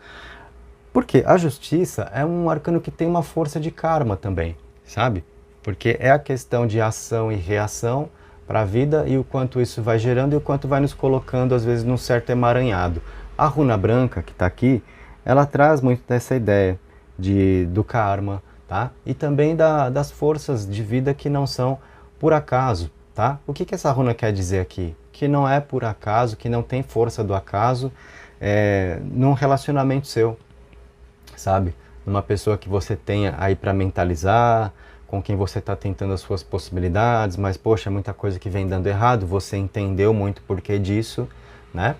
A: Porque a justiça é um arcano que tem uma força de karma também, sabe? Porque é a questão de ação e reação para a vida e o quanto isso vai gerando e o quanto vai nos colocando às vezes num certo emaranhado. A runa branca que está aqui, ela traz muito dessa ideia do karma, tá? E também das forças de vida que não são por acaso, tá? O que essa runa quer dizer aqui? Que não é por acaso, que não tem força do acaso num relacionamento seu, sabe? Numa pessoa que você tenha aí para mentalizar, com quem você está tentando as suas possibilidades, mas poxa, muita coisa que vem dando errado, você entendeu muito porquê disso, né?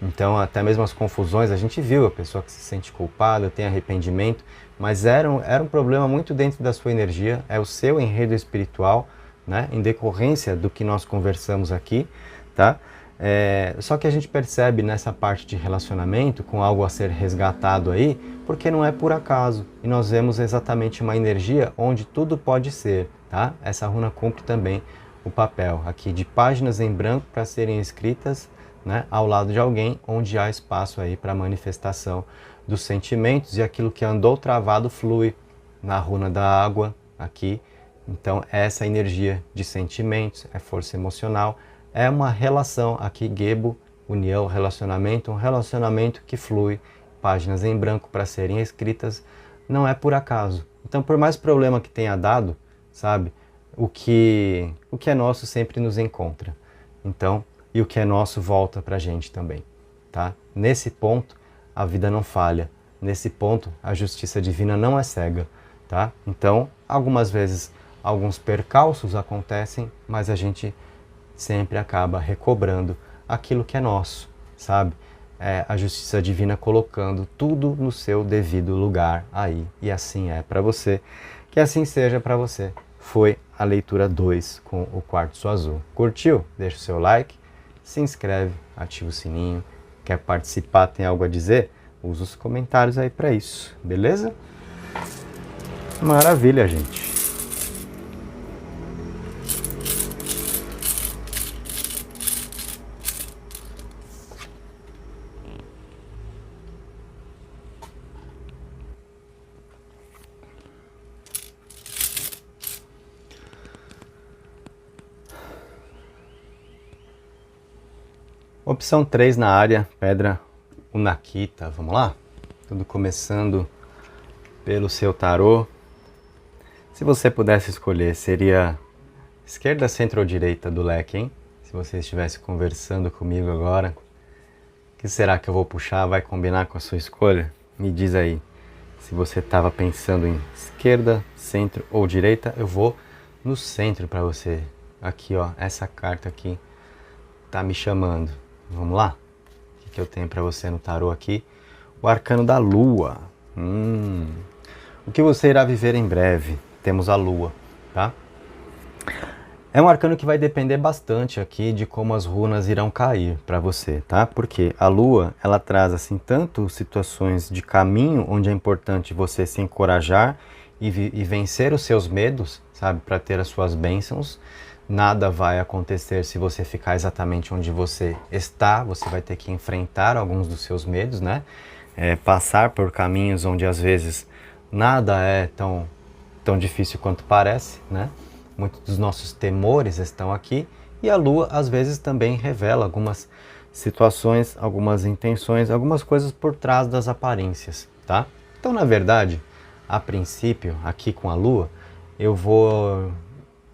A: Então até mesmo as confusões, a gente viu a pessoa que se sente culpada, tem arrependimento, mas era um problema muito dentro da sua energia, é o seu enredo espiritual, né? Em decorrência do que nós conversamos aqui, tá? Só que a gente percebe nessa parte de relacionamento, com algo a ser resgatado aí, porque não é por acaso. E nós vemos exatamente uma energia onde tudo pode ser, tá? Essa runa cumpre também o papel aqui de páginas em branco para serem escritas, né, ao lado de alguém, onde há espaço aí para manifestação dos sentimentos e aquilo que andou travado flui na runa da água aqui. Então essa energia de sentimentos, é força emocional, é uma relação aqui, Gebo, união, relacionamento, um relacionamento que flui, páginas em branco para serem escritas, não é por acaso. Então por mais problema que tenha dado, sabe, o que é nosso sempre nos encontra. Então, e o que é nosso volta para a gente também, tá? Nesse ponto, a vida não falha. Nesse ponto, a justiça divina não é cega, tá? Então, algumas vezes, alguns percalços acontecem, mas a gente sempre acaba recobrando aquilo que é nosso, sabe? A justiça divina colocando tudo no seu devido lugar aí. E assim é para você. Que assim seja para você. Foi a leitura 2 com o quartzo azul. Curtiu? Deixa o seu like. Se inscreve, ativa o sininho, quer participar, tem algo a dizer? Usa os comentários aí para isso, beleza? Maravilha, gente. Opção 3 na área, pedra Unakita. Vamos lá? Tudo começando pelo seu tarô. Se você pudesse escolher, seria esquerda, centro ou direita do leque, hein? Se você estivesse conversando comigo agora, o que será que eu vou puxar? Vai combinar com a sua escolha? Me diz aí. Se você estava pensando em esquerda, centro ou direita, eu vou no centro para você. Aqui, ó, essa carta aqui tá me chamando. Vamos lá? O que eu tenho para você no tarô aqui? O arcano da lua. O que você irá viver em breve? Temos a lua, tá? É um arcano que vai depender bastante aqui de como as runas irão cair para você, tá? Porque a lua, ela traz assim tanto situações de caminho onde é importante você se encorajar e vencer os seus medos, sabe? Para ter as suas bênçãos. Nada vai acontecer se você ficar exatamente onde você está. Você vai ter que enfrentar alguns dos seus medos, né? Passar por caminhos onde às vezes nada é tão tão difícil quanto parece, né? Muitos dos nossos temores estão aqui, e a Lua às vezes também revela algumas situações, algumas intenções, algumas coisas por trás das aparências, tá? Então, na verdade, a princípio, aqui com a Lua, eu vou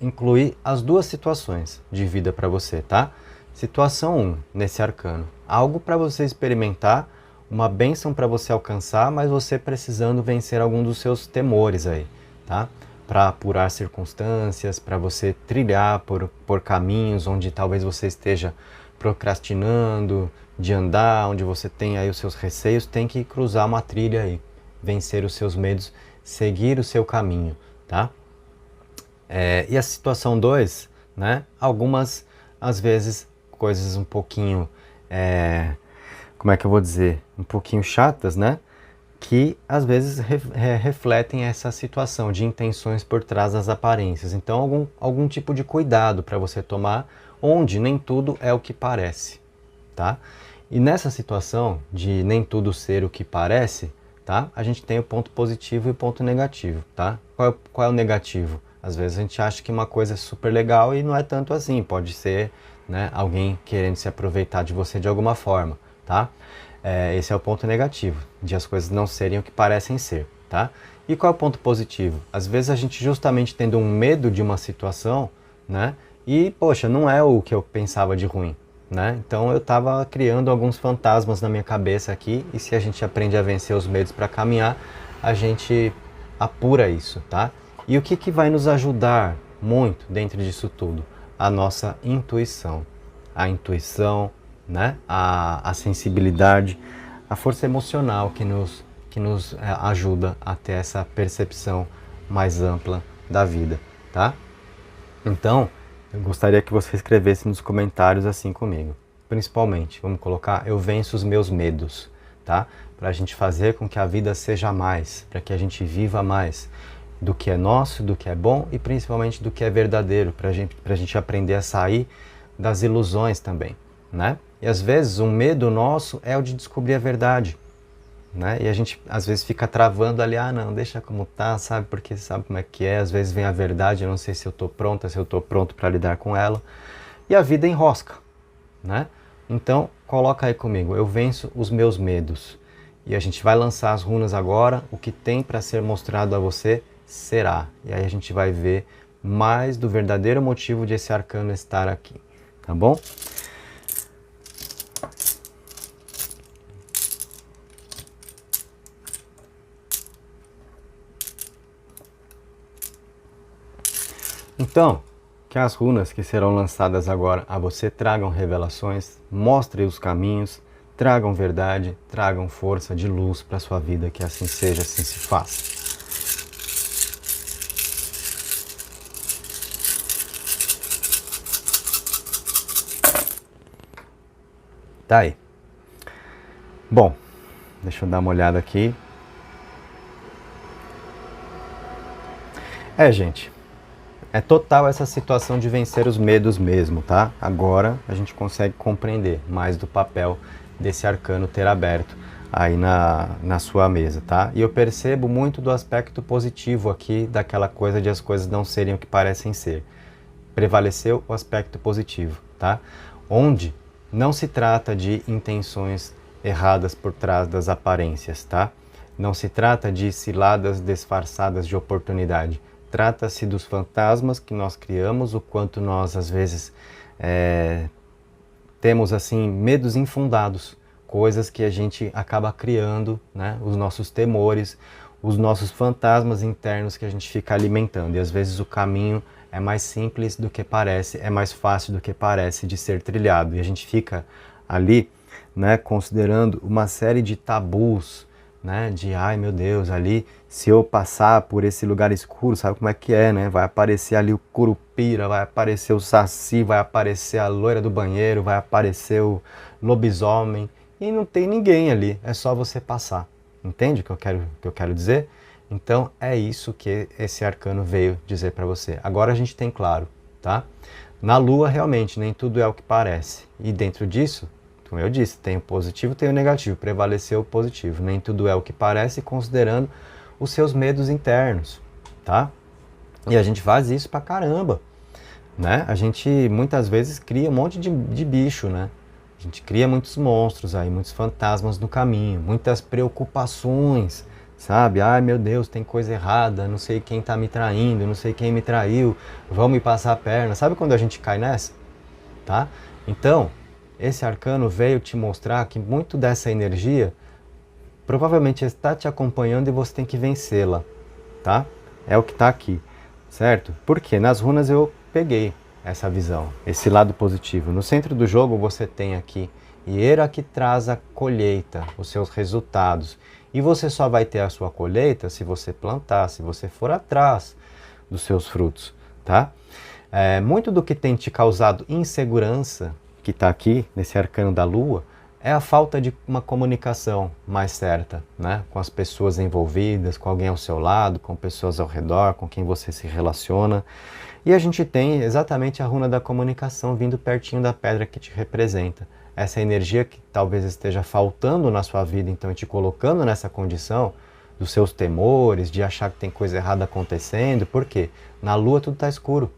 A: incluir as duas situações de vida para você, tá? Situação 1, nesse arcano, algo para você experimentar, uma bênção para você alcançar, mas você precisando vencer algum dos seus temores aí, tá? Para apurar circunstâncias, para você trilhar por caminhos onde talvez você esteja procrastinando de andar, onde você tem aí os seus receios, tem que cruzar uma trilha aí, vencer os seus medos, seguir o seu caminho, tá? E a situação 2, né? Algumas, às vezes, coisas um pouquinho, como é que eu vou dizer? Um pouquinho chatas, né? Que às vezes refletem essa situação de intenções por trás das aparências. Então, algum tipo de cuidado para você tomar, onde nem tudo é o que parece, tá? E nessa situação de nem tudo ser o que parece, tá? A gente tem o ponto positivo e o ponto negativo, tá? Qual é o negativo? Às vezes a gente acha que uma coisa é super legal e não é tanto assim. Pode ser, né, alguém querendo se aproveitar de você de alguma forma, tá? Esse é o ponto negativo, de as coisas não serem o que parecem ser, tá? E qual é o ponto positivo? Às vezes a gente justamente tendo um medo de uma situação, né? E, poxa, não é o que eu pensava de ruim, né? Então eu estava criando alguns fantasmas na minha cabeça aqui, e se a gente aprende a vencer os medos para caminhar, a gente apura isso, tá? E o que vai nos ajudar muito dentro disso tudo? A nossa intuição. A intuição, né? A sensibilidade, a força emocional que nos ajuda a ter essa percepção mais ampla da vida, tá? Então, eu gostaria que você escrevesse nos comentários assim comigo. Principalmente, vamos colocar, eu venço os meus medos, tá? Para a gente fazer com que a vida seja mais, para que a gente viva mais do que é nosso, do que é bom e principalmente do que é verdadeiro, para a gente aprender a sair das ilusões também, né? E às vezes um medo nosso é o de descobrir a verdade, né? E a gente às vezes fica travando ali, não, deixa como tá, sabe? Porque sabe como é que é, às vezes vem a verdade, eu não sei se eu tô pronta, se eu tô pronto para lidar com ela. E a vida enrosca, né? Então, coloca aí comigo, eu venço os meus medos. E a gente vai lançar as runas agora, o que tem para ser mostrado a você será. E aí a gente vai ver mais do verdadeiro motivo de esse arcano estar aqui, tá bom? Então, que as runas que serão lançadas agora a você tragam revelações, mostrem os caminhos, tragam verdade, tragam força de luz para a sua vida, que assim seja, assim se faça. Tá aí. Bom, deixa eu dar uma olhada aqui. Gente, é total essa situação de vencer os medos mesmo, tá? Agora a gente consegue compreender mais do papel desse arcano ter aberto aí na sua mesa, tá? E eu percebo muito do aspecto positivo aqui, daquela coisa de as coisas não serem o que parecem ser. Prevaleceu o aspecto positivo, tá? Onde não se trata de intenções erradas por trás das aparências, tá? Não se trata de ciladas disfarçadas de oportunidade. Trata-se dos fantasmas que nós criamos, o quanto nós às vezes temos assim medos infundados, coisas que a gente acaba criando, né? Os nossos temores, os nossos fantasmas internos que a gente fica alimentando. E às vezes o caminho é mais simples do que parece, é mais fácil do que parece de ser trilhado. E a gente fica ali, né, considerando uma série de tabus, né, de ai meu Deus, ali se eu passar por esse lugar escuro, sabe como é que é, né? Vai aparecer ali o curupira, vai aparecer o saci, vai aparecer a loira do banheiro, vai aparecer o lobisomem e não tem ninguém ali, é só você passar. Entende o que eu quero dizer? Então é isso que esse arcano veio dizer para você. Agora a gente tem claro, tá? Na Lua realmente nem tudo é o que parece. E dentro disso, como eu disse, tem o positivo, tem o negativo. Prevaleceu o positivo. Nem tudo é o que parece, considerando os seus medos internos, tá? E a gente faz isso pra caramba, né? A gente muitas vezes cria um monte de bicho, né? A gente cria muitos monstros aí, muitos fantasmas no caminho, muitas preocupações, sabe? Ai meu Deus, tem coisa errada, não sei quem tá me traindo, não sei quem me traiu, vão me passar a perna. Sabe quando a gente cai nessa? Tá? Então, esse arcano veio te mostrar que muito dessa energia provavelmente está te acompanhando e você tem que vencê-la, tá? É o que está aqui, certo? Porque nas runas eu peguei essa visão, esse lado positivo. No centro do jogo você tem aqui Hieira, que traz a colheita, os seus resultados. E você só vai ter a sua colheita se você plantar, se você for atrás dos seus frutos, tá? Muito do que tem te causado insegurança, que está aqui nesse arcano da Lua, é a falta de uma comunicação mais certa, né? Com as pessoas envolvidas, com alguém ao seu lado, com pessoas ao redor, com quem você se relaciona. E a gente tem exatamente a runa da comunicação vindo pertinho da pedra que te representa. Essa energia que talvez esteja faltando na sua vida, então, te colocando nessa condição dos seus temores, de achar que tem coisa errada acontecendo. Por quê? Na Lua tudo está escuro,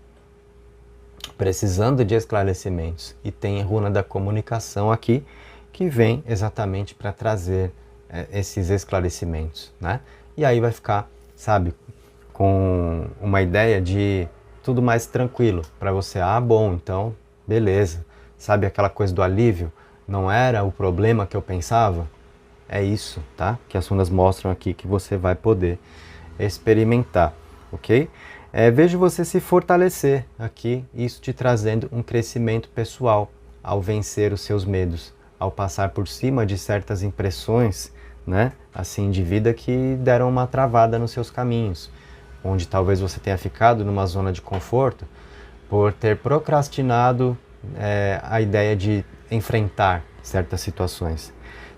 A: precisando de esclarecimentos. E tem a runa da comunicação aqui, que vem exatamente para trazer esses esclarecimentos, né? E aí vai ficar, sabe, com uma ideia de tudo mais tranquilo para você. Ah, bom, então, beleza. Sabe aquela coisa do alívio? Não era o problema que eu pensava? É isso, tá? Que as runas mostram aqui que você vai poder experimentar, ok? Vejo você se fortalecer aqui, isso te trazendo um crescimento pessoal ao vencer os seus medos, ao passar por cima de certas impressões, né, assim, de vida que deram uma travada nos seus caminhos, onde talvez você tenha ficado numa zona de conforto por ter procrastinado a ideia de enfrentar certas situações.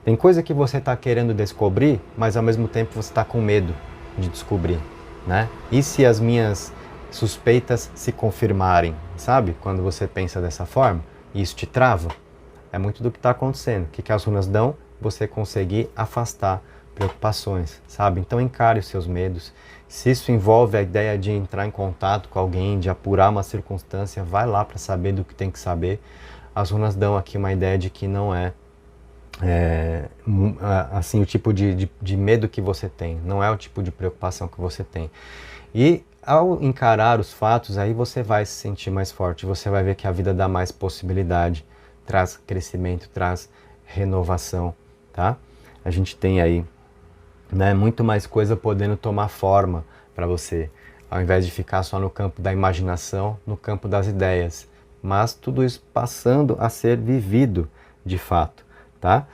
A: Tem coisa que você está querendo descobrir, mas ao mesmo tempo você está com medo de descobrir, né? E se as minhas suspeitas se confirmarem, sabe? Quando você pensa dessa forma, isso te trava. É muito do que está acontecendo. O que as runas dão? Você conseguir afastar preocupações, sabe? Então encare os seus medos. Se isso envolve a ideia de entrar em contato com alguém, de apurar uma circunstância, vai lá para saber do que tem que saber. As runas dão aqui uma ideia de que não assim, o tipo de medo que você tem, não é o tipo de preocupação que você tem. E ao encarar os fatos, aí você vai se sentir mais forte, você vai ver que a vida dá mais possibilidade, traz crescimento, traz renovação, tá? A gente tem aí, né, muito mais coisa podendo tomar forma para você, ao invés de ficar só no campo da imaginação, no campo das ideias, mas tudo isso passando a ser vivido de fato, tá?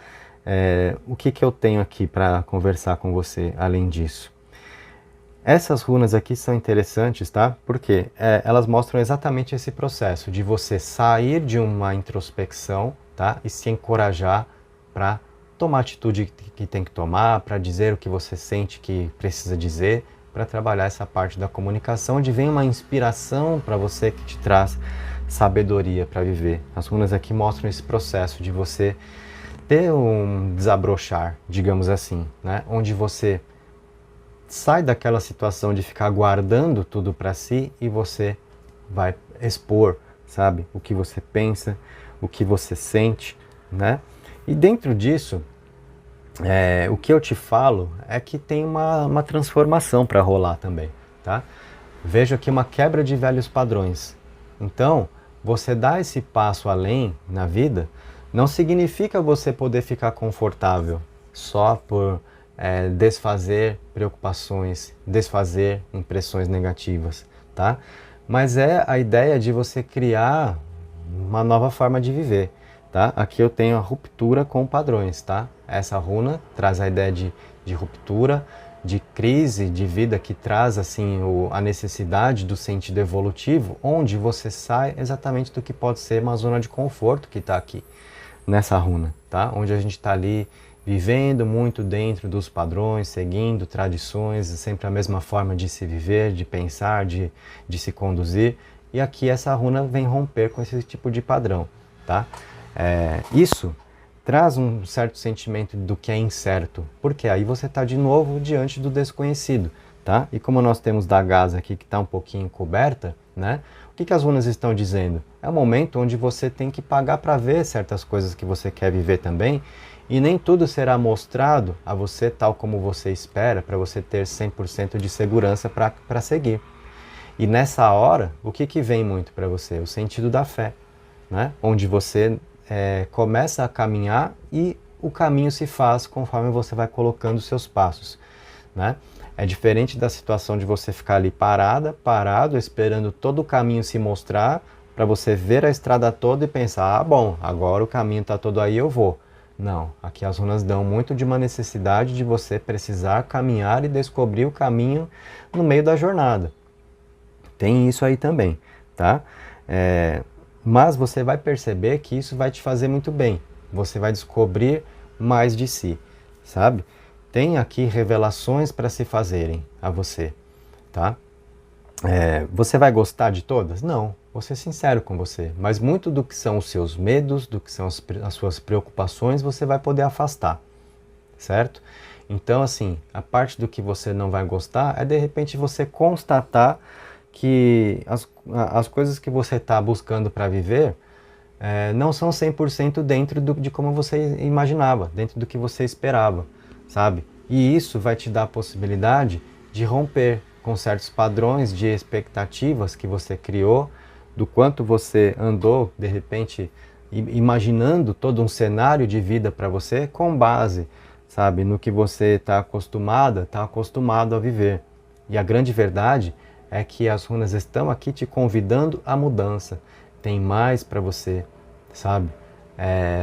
A: O que eu tenho aqui para conversar com você além disso? Essas runas aqui são interessantes, tá? Porque elas mostram exatamente esse processo de você sair de uma introspecção, tá? E se encorajar para tomar a atitude que tem que tomar, para dizer o que você sente que precisa dizer, para trabalhar essa parte da comunicação, onde vem uma inspiração para você que te traz sabedoria para viver. As runas aqui mostram esse processo de você ter um desabrochar, digamos assim, né? Onde você sai daquela situação de ficar guardando tudo para si e você vai expor, sabe? O que você pensa, o que você sente, né? E dentro disso, o que eu te falo é que tem uma transformação para rolar também, tá? Vejo aqui uma quebra de velhos padrões. Então, você dá esse passo além na vida, não significa você poder ficar confortável só por desfazer preocupações, desfazer impressões negativas, tá? Mas é a ideia de você criar uma nova forma de viver, tá? Aqui eu tenho a ruptura com padrões, tá? Essa runa traz a ideia de ruptura, de crise de vida, que traz assim a necessidade do sentido evolutivo, onde você sai exatamente do que pode ser uma zona de conforto que está aqui nessa runa, tá? Onde a gente está ali vivendo muito dentro dos padrões, seguindo tradições, sempre a mesma forma de se viver, de pensar, de se conduzir. E aqui essa runa vem romper com esse tipo de padrão, tá? Isso traz um certo sentimento do que é incerto, porque aí você está de novo diante do desconhecido, tá? E como nós temos da Gaza aqui que está um pouquinho encoberta, né? O que as runas estão dizendo? É um momento onde você tem que pagar para ver certas coisas que você quer viver também, e nem tudo será mostrado a você tal como você espera, para você ter 100% de segurança para seguir. E nessa hora, o que vem muito para você? O sentido da fé, né? Onde você começa a caminhar e o caminho se faz conforme você vai colocando os seus passos, né? É diferente da situação de você ficar ali parado, esperando todo o caminho se mostrar, para você ver a estrada toda e pensar, ah, bom, agora o caminho está todo aí, eu vou. Não, aqui as runas dão muito de uma necessidade de você precisar caminhar e descobrir o caminho no meio da jornada. Tem isso aí também, tá? Mas você vai perceber que isso vai te fazer muito bem. Você vai descobrir mais de si, sabe? Tem aqui revelações para se fazerem a você, tá? Você vai gostar de todas? Não, vou ser sincero com você. Mas muito do que são os seus medos, do que são as suas preocupações, você vai poder afastar, certo? Então, assim, a parte do que você não vai gostar é de repente você constatar que as coisas que você está buscando para viver não são 100% dentro de como você imaginava, dentro do que você esperava, sabe? E isso vai te dar a possibilidade de romper com certos padrões de expectativas que você criou, do quanto você andou, de repente, imaginando todo um cenário de vida para você com base, sabe, no que você está acostumado a viver. E a grande verdade é que as runas estão aqui te convidando à mudança. Tem mais para você, sabe?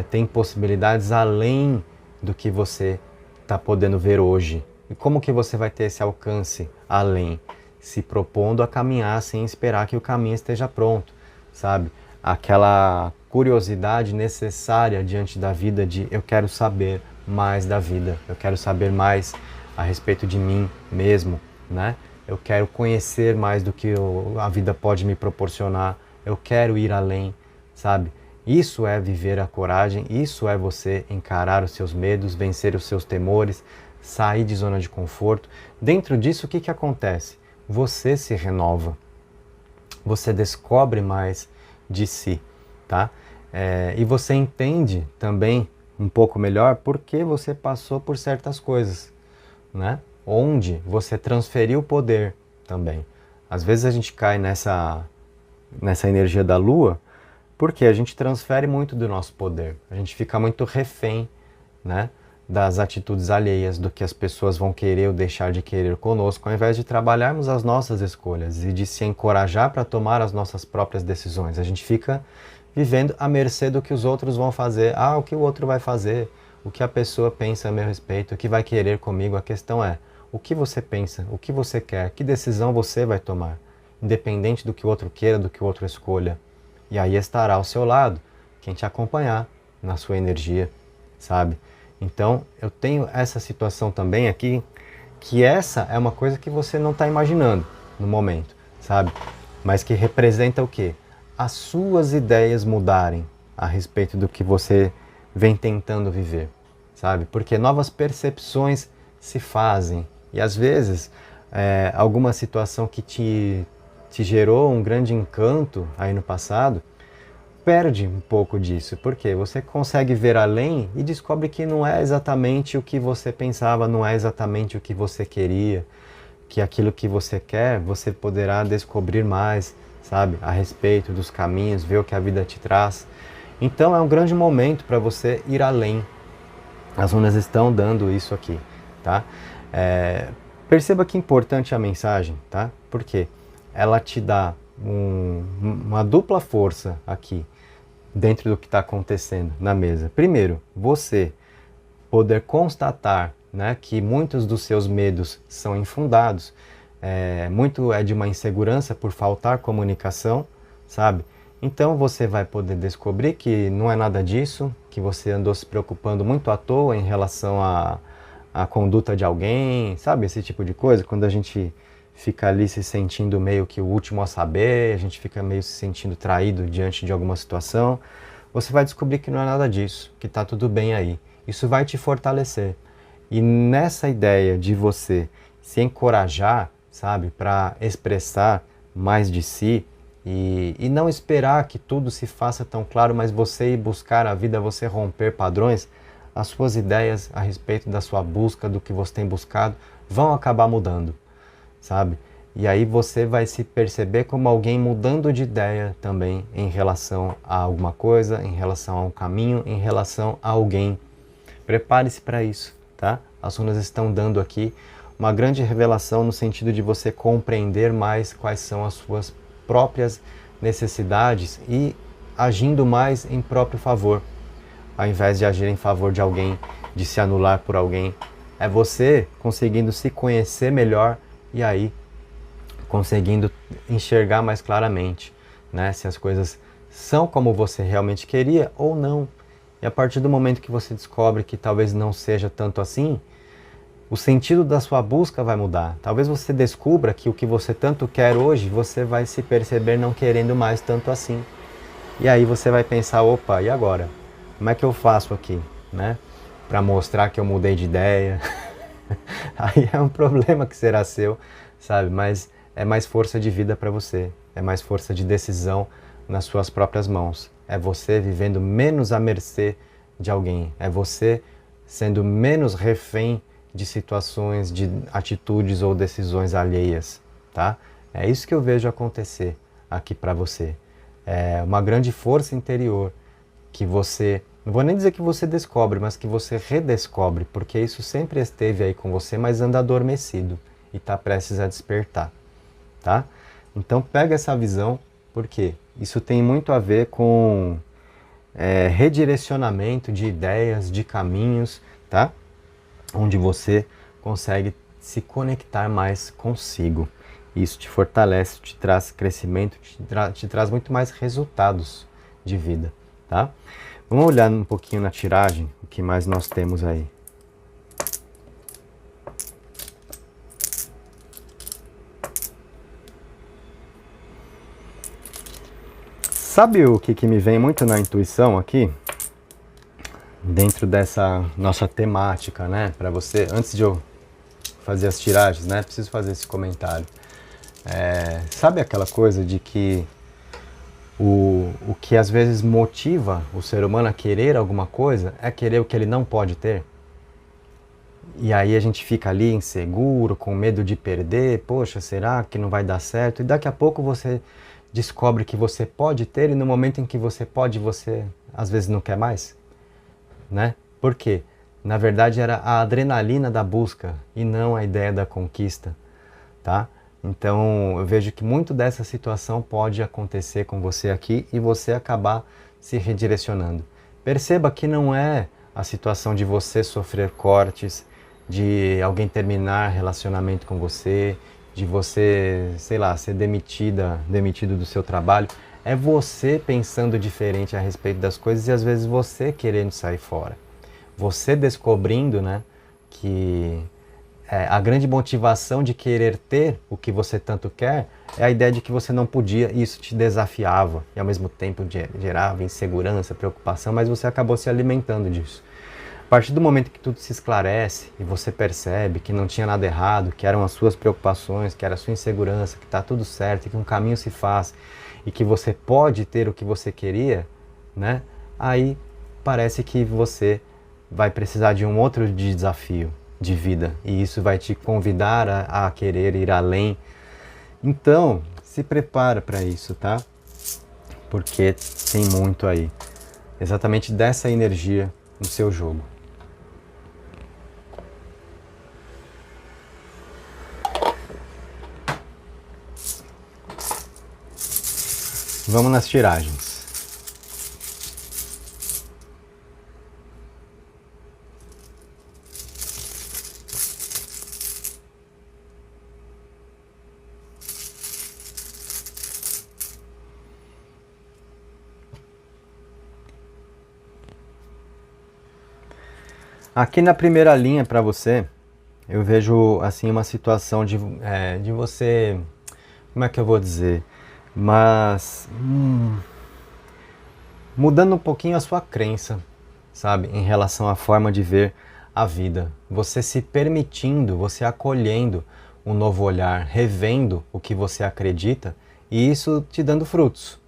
A: Tem possibilidades além do que você está podendo ver hoje. E como que você vai ter esse alcance além? Se propondo a caminhar sem esperar que o caminho esteja pronto, sabe? Aquela curiosidade necessária diante da vida de eu quero saber mais da vida, eu quero saber mais a respeito de mim mesmo, né? Eu quero conhecer mais do que a vida pode me proporcionar, eu quero ir além, sabe? Isso é viver a coragem, isso é você encarar os seus medos, vencer os seus temores, sair de zona de conforto. Dentro disso, o que acontece? Você se renova, você descobre mais de si, tá? E você entende também um pouco melhor por que você passou por certas coisas, né? Onde você transferiu o poder também. Às vezes a gente cai nessa energia da lua, porque a gente transfere muito do nosso poder. A gente fica muito refém, né, das atitudes alheias, do que as pessoas vão querer ou deixar de querer conosco, ao invés de trabalharmos as nossas escolhas e de se encorajar para tomar as nossas próprias decisões. A gente fica vivendo à mercê do que os outros vão fazer. Ah, o que o outro vai fazer? O que a pessoa pensa a meu respeito? O que vai querer comigo? A questão é, o que você pensa? O que você quer? Que decisão você vai tomar? Independente do que o outro queira, do que o outro escolha. E aí estará ao seu lado quem te acompanhar na sua energia, sabe? Então, eu tenho essa situação também aqui, que essa é uma coisa que você não está imaginando no momento, sabe? Mas que representa o quê? As suas ideias mudarem a respeito do que você vem tentando viver, sabe? Porque novas percepções se fazem. E às vezes, alguma situação que te gerou um grande encanto aí no passado, perde um pouco disso, porque você consegue ver além e descobre que não é exatamente o que você pensava, não é exatamente o que você queria, que aquilo que você quer, você poderá descobrir mais, sabe, a respeito dos caminhos, ver o que a vida te traz. Então é um grande momento para você ir além. As runas estão dando isso aqui, tá? Perceba que importante a mensagem, tá? Porque ela te dá uma dupla força aqui, dentro do que está acontecendo na mesa. Primeiro, você poder constatar, né, que muitos dos seus medos são infundados, muito é de uma insegurança por faltar comunicação, sabe? Então você vai poder descobrir que não é nada disso, que você andou se preocupando muito à toa em relação à conduta de alguém, sabe? Esse tipo de coisa, quando a gente fica ali se sentindo meio que o último a saber, a gente fica meio se sentindo traído diante de alguma situação, você vai descobrir que não é nada disso, que está tudo bem aí. Isso vai te fortalecer. E nessa ideia de você se encorajar, sabe? Para expressar mais de si e não esperar que tudo se faça tão claro, mas você ir buscar a vida, você romper padrões, as suas ideias a respeito da sua busca, do que você tem buscado, vão acabar mudando, sabe? E aí você vai se perceber como alguém mudando de ideia também em relação a alguma coisa, em relação a um caminho, em relação a alguém. Prepare-se para isso, tá? As runas estão dando aqui uma grande revelação no sentido de você compreender mais quais são as suas próprias necessidades e agindo mais em próprio favor, ao invés de agir em favor de alguém, de se anular por alguém. É você conseguindo se conhecer melhor e aí conseguindo enxergar mais claramente, né? Se as coisas são como você realmente queria ou não. E a partir do momento que você descobre que talvez não seja tanto assim, o sentido da sua busca vai mudar. Talvez você descubra que o que você tanto quer hoje, você vai se perceber não querendo mais tanto assim. E aí você vai pensar, opa, e agora? Como é que eu faço aqui, né? Para mostrar que eu mudei de ideia. Aí é um problema que será seu, sabe? Mas é mais força de vida para você, é mais força de decisão nas suas próprias mãos. É você vivendo menos à mercê de alguém, é você sendo menos refém de situações, de atitudes ou decisões alheias, tá? É isso que eu vejo acontecer aqui para você. É uma grande força interior que você, não vou nem dizer que você descobre, mas que você redescobre, porque isso sempre esteve aí com você, mas anda adormecido e está prestes a despertar. Tá? Então pega essa visão, porque isso tem muito a ver com redirecionamento de ideias, de caminhos, tá? Onde você consegue se conectar mais consigo. Isso te fortalece, te traz crescimento, te traz muito mais resultados de vida, tá? Vamos olhar um pouquinho na tiragem, o que mais nós temos aí. Sabe o que me vem muito na intuição aqui? Dentro dessa nossa temática, né? Para você, antes de eu fazer as tiragens, né? Preciso fazer esse comentário. Sabe aquela coisa de que o que às vezes motiva o ser humano a querer alguma coisa é querer o que ele não pode ter? E aí a gente fica ali inseguro, com medo de perder, poxa, será que não vai dar certo? E daqui a pouco você descobre que você pode ter e no momento em que você pode, você às vezes não quer mais, né? Por quê? Na verdade era a adrenalina da busca e não a ideia da conquista, tá? Então eu vejo que muito dessa situação pode acontecer com você aqui e você acabar se redirecionando. Perceba que não é a situação de você sofrer cortes, de alguém terminar relacionamento com você, de você, sei lá, ser demitido do seu trabalho. É você pensando diferente a respeito das coisas e às vezes você querendo sair fora. Você descobrindo, né, que a grande motivação de querer ter o que você tanto quer é a ideia de que você não podia e isso te desafiava e ao mesmo tempo gerava insegurança, preocupação, mas você acabou se alimentando disso. A partir do momento que tudo se esclarece e você percebe que não tinha nada errado, que eram as suas preocupações, que era a sua insegurança, que está tudo certo, que um caminho se faz e que você pode ter o que você queria, né? Aí parece que você vai precisar de um outro desafio de vida e isso vai te convidar a querer ir além. Então, se prepara para isso, tá? Porque tem muito aí, exatamente dessa energia no seu jogo. Vamos nas tiragens. Aqui na primeira linha para você, eu vejo assim uma situação de você, como é que eu vou dizer? Mas mudando um pouquinho a sua crença, sabe, em relação à forma de ver a vida. Você se permitindo, você acolhendo um novo olhar, revendo o que você acredita e isso te dando frutos,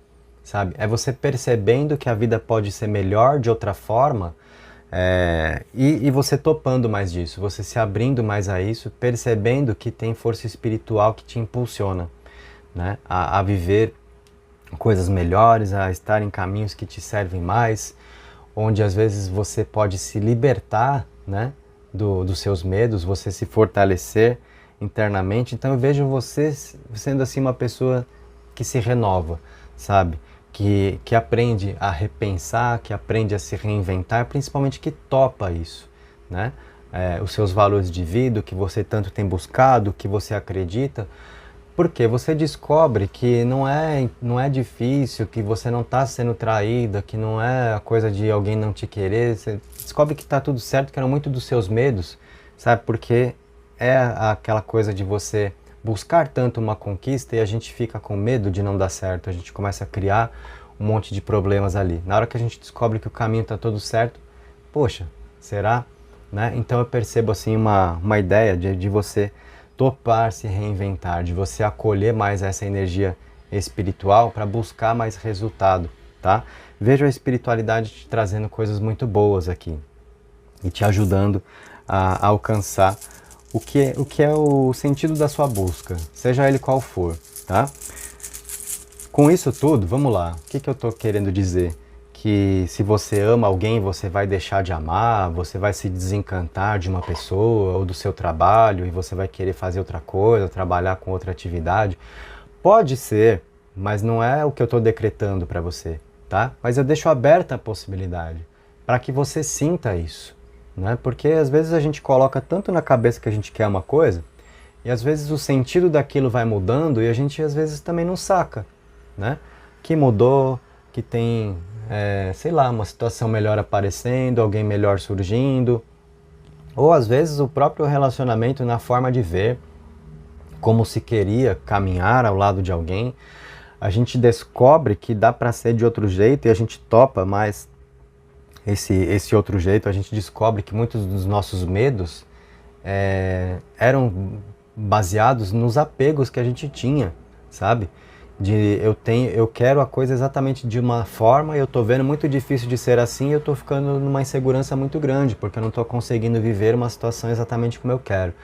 A: sabe? É você percebendo que a vida pode ser melhor de outra forma, e você topando mais disso, você se abrindo mais a isso, percebendo que tem força espiritual que te impulsiona, né? A viver coisas melhores, a estar em caminhos que te servem mais, onde às vezes você pode se libertar, né, dos seus medos, você se fortalecer internamente. Então eu vejo você sendo assim uma pessoa que se renova, sabe? Que aprende a repensar, que aprende a se reinventar, principalmente que topa isso, né? Os seus valores de vida, o que você tanto tem buscado, o que você acredita, porque você descobre que não é difícil, que você não está sendo traída, que não é a coisa de alguém não te querer. Você descobre que está tudo certo, que era muito dos seus medos, sabe? Porque é aquela coisa de você buscar tanto uma conquista e a gente fica com medo de não dar certo. A gente começa a criar um monte de problemas ali. Na hora que a gente descobre que o caminho está todo certo, poxa, será? Né? Então eu percebo assim uma ideia de você topar se reinventar, de você acolher mais essa energia espiritual para buscar mais resultado, tá? Vejo a espiritualidade te trazendo coisas muito boas aqui e te ajudando a alcançar o que é o sentido da sua busca, seja ele qual for, tá? Com isso tudo, vamos lá, o que eu estou querendo dizer? Que se você ama alguém, você vai deixar de amar, você vai se desencantar de uma pessoa ou do seu trabalho e você vai querer fazer outra coisa, trabalhar com outra atividade. Pode ser, mas não é o que eu estou decretando para você, tá? Mas eu deixo aberta a possibilidade para que você sinta isso, né? Porque às vezes a gente coloca tanto na cabeça que a gente quer uma coisa e às vezes o sentido daquilo vai mudando e a gente às vezes também não saca, né? Que mudou, que tem sei lá, uma situação melhor aparecendo, alguém melhor surgindo, ou às vezes o próprio relacionamento na forma de ver, como se queria caminhar ao lado de alguém, a gente descobre que dá para ser de outro jeito e a gente topa mais esse outro jeito, a gente descobre que muitos dos nossos medos eram baseados nos apegos que a gente tinha, sabe? Eu quero a coisa exatamente de uma forma e eu tô vendo muito difícil de ser assim e eu tô ficando numa insegurança muito grande, porque eu não tô conseguindo viver uma situação exatamente como eu quero.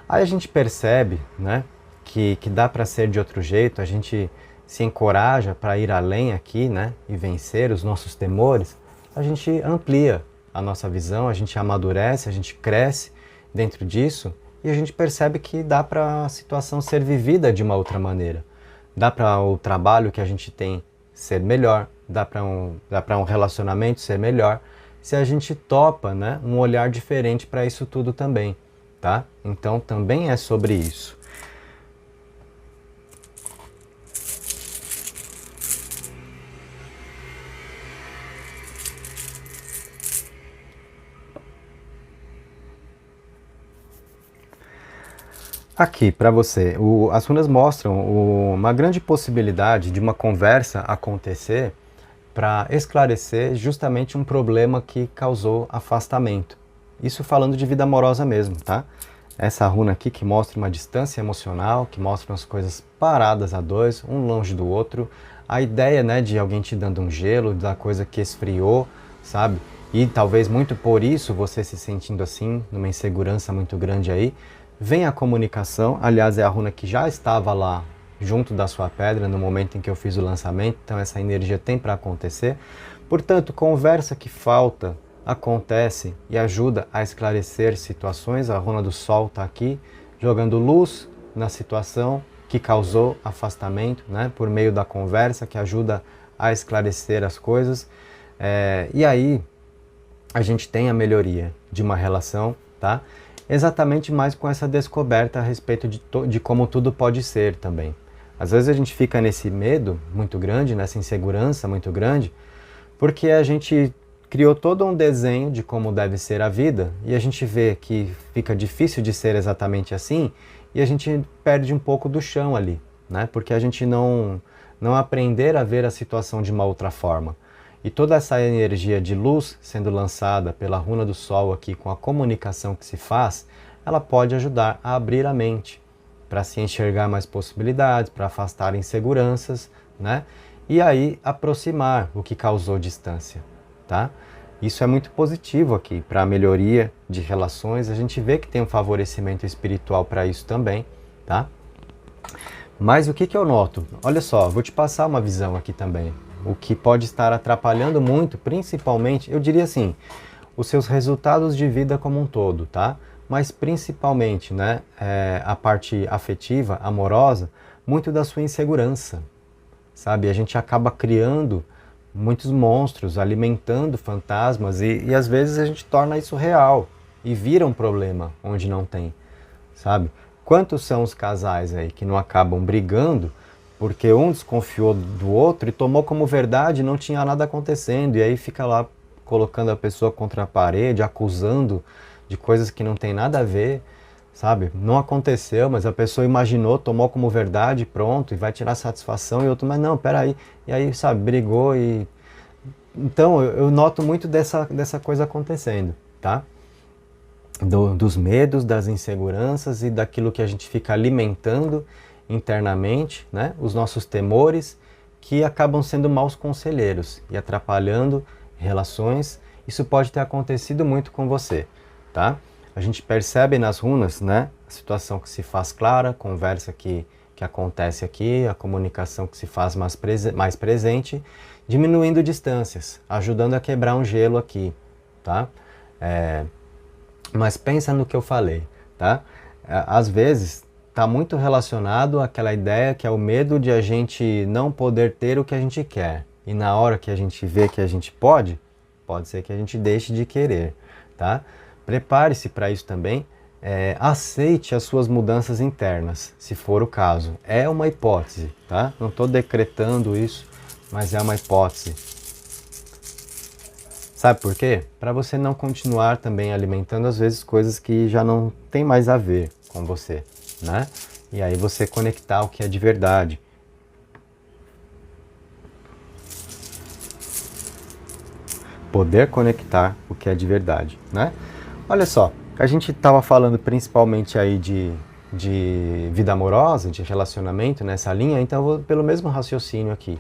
A: Aí a gente percebe, né, que dá para ser de outro jeito, a gente se encoraja para ir além aqui, né, e vencer os nossos temores, a gente amplia a nossa visão, a gente amadurece, a gente cresce dentro disso e a gente percebe que dá para a situação ser vivida de uma outra maneira. Dá para o trabalho que a gente tem ser melhor, dá para um relacionamento ser melhor, se a gente topa, né, um olhar diferente para isso tudo também, tá? Então também é sobre isso. Aqui, para você, as runas mostram uma grande possibilidade de uma conversa acontecer para esclarecer justamente um problema que causou afastamento. Isso falando de vida amorosa mesmo, tá? Essa runa aqui que mostra uma distância emocional, que mostra as coisas paradas a dois, um longe do outro. A ideia, né, de alguém te dando um gelo, da coisa que esfriou, sabe? E talvez muito por isso você se sentindo assim, numa insegurança muito grande aí. Vem a comunicação, aliás é a runa que já estava lá junto da sua pedra no momento em que eu fiz o lançamento, então essa energia tem para acontecer. Portanto, conversa que falta acontece e ajuda a esclarecer situações. A runa do sol está aqui, jogando luz na situação que causou afastamento, né, por meio da conversa, que ajuda a esclarecer as coisas. E aí a gente tem a melhoria de uma relação, tá? Exatamente mais com essa descoberta a respeito de como tudo pode ser também. Às vezes a gente fica nesse medo muito grande, nessa insegurança muito grande, porque a gente criou todo um desenho de como deve ser a vida e a gente vê que fica difícil de ser exatamente assim e a gente perde um pouco do chão ali, né? Porque a gente não aprender a ver a situação de uma outra forma. E toda essa energia de luz sendo lançada pela runa do sol aqui com a comunicação que se faz, ela pode ajudar a abrir a mente, para se enxergar mais possibilidades, para afastar inseguranças, né? E aí aproximar o que causou distância, tá? Isso é muito positivo aqui para a melhoria de relações. A gente vê que tem um favorecimento espiritual para isso também, tá? Mas o que que eu noto? Olha só, vou te passar uma visão aqui também. O que pode estar atrapalhando muito, principalmente, eu diria assim, os seus resultados de vida como um todo, tá? Mas principalmente, né, a parte afetiva, amorosa, muito da sua insegurança, sabe? A gente acaba criando muitos monstros, alimentando fantasmas e às vezes a gente torna isso real e vira um problema onde não tem, sabe? Quantos são os casais aí que não acabam brigando porque um desconfiou do outro e tomou como verdade e não tinha nada acontecendo, e aí fica lá colocando a pessoa contra a parede, acusando de coisas que não tem nada a ver, sabe? Não aconteceu, mas a pessoa imaginou, tomou como verdade, pronto, e vai tirar satisfação, e outro, mas não, peraí, e aí, sabe, brigou e... Então, eu noto muito dessa coisa acontecendo, tá? Dos medos, das inseguranças e daquilo que a gente fica alimentando internamente, né? Os nossos temores, que acabam sendo maus conselheiros e atrapalhando relações. Isso pode ter acontecido muito com você, tá? A gente percebe nas runas, né? A situação que se faz clara, a conversa que acontece aqui, a comunicação que se faz mais presente, diminuindo distâncias, ajudando a quebrar um gelo aqui, tá? Mas pensa no que eu falei, tá? Às vezes está muito relacionado àquela ideia que é o medo de a gente não poder ter o que a gente quer. E na hora que a gente vê que a gente pode ser que a gente deixe de querer, tá? Prepare-se para isso também. Aceite as suas mudanças internas, se for o caso. É uma hipótese, tá? Não estou decretando isso, mas é uma hipótese. Sabe por quê? Para você não continuar também alimentando às vezes coisas que já não tem mais a ver com você, né? E aí você conectar o que é de verdade. Poder conectar o que é de verdade, né? Olha só, a gente estava falando principalmente aí de vida amorosa, de relacionamento nessa linha, então eu vou pelo mesmo raciocínio aqui,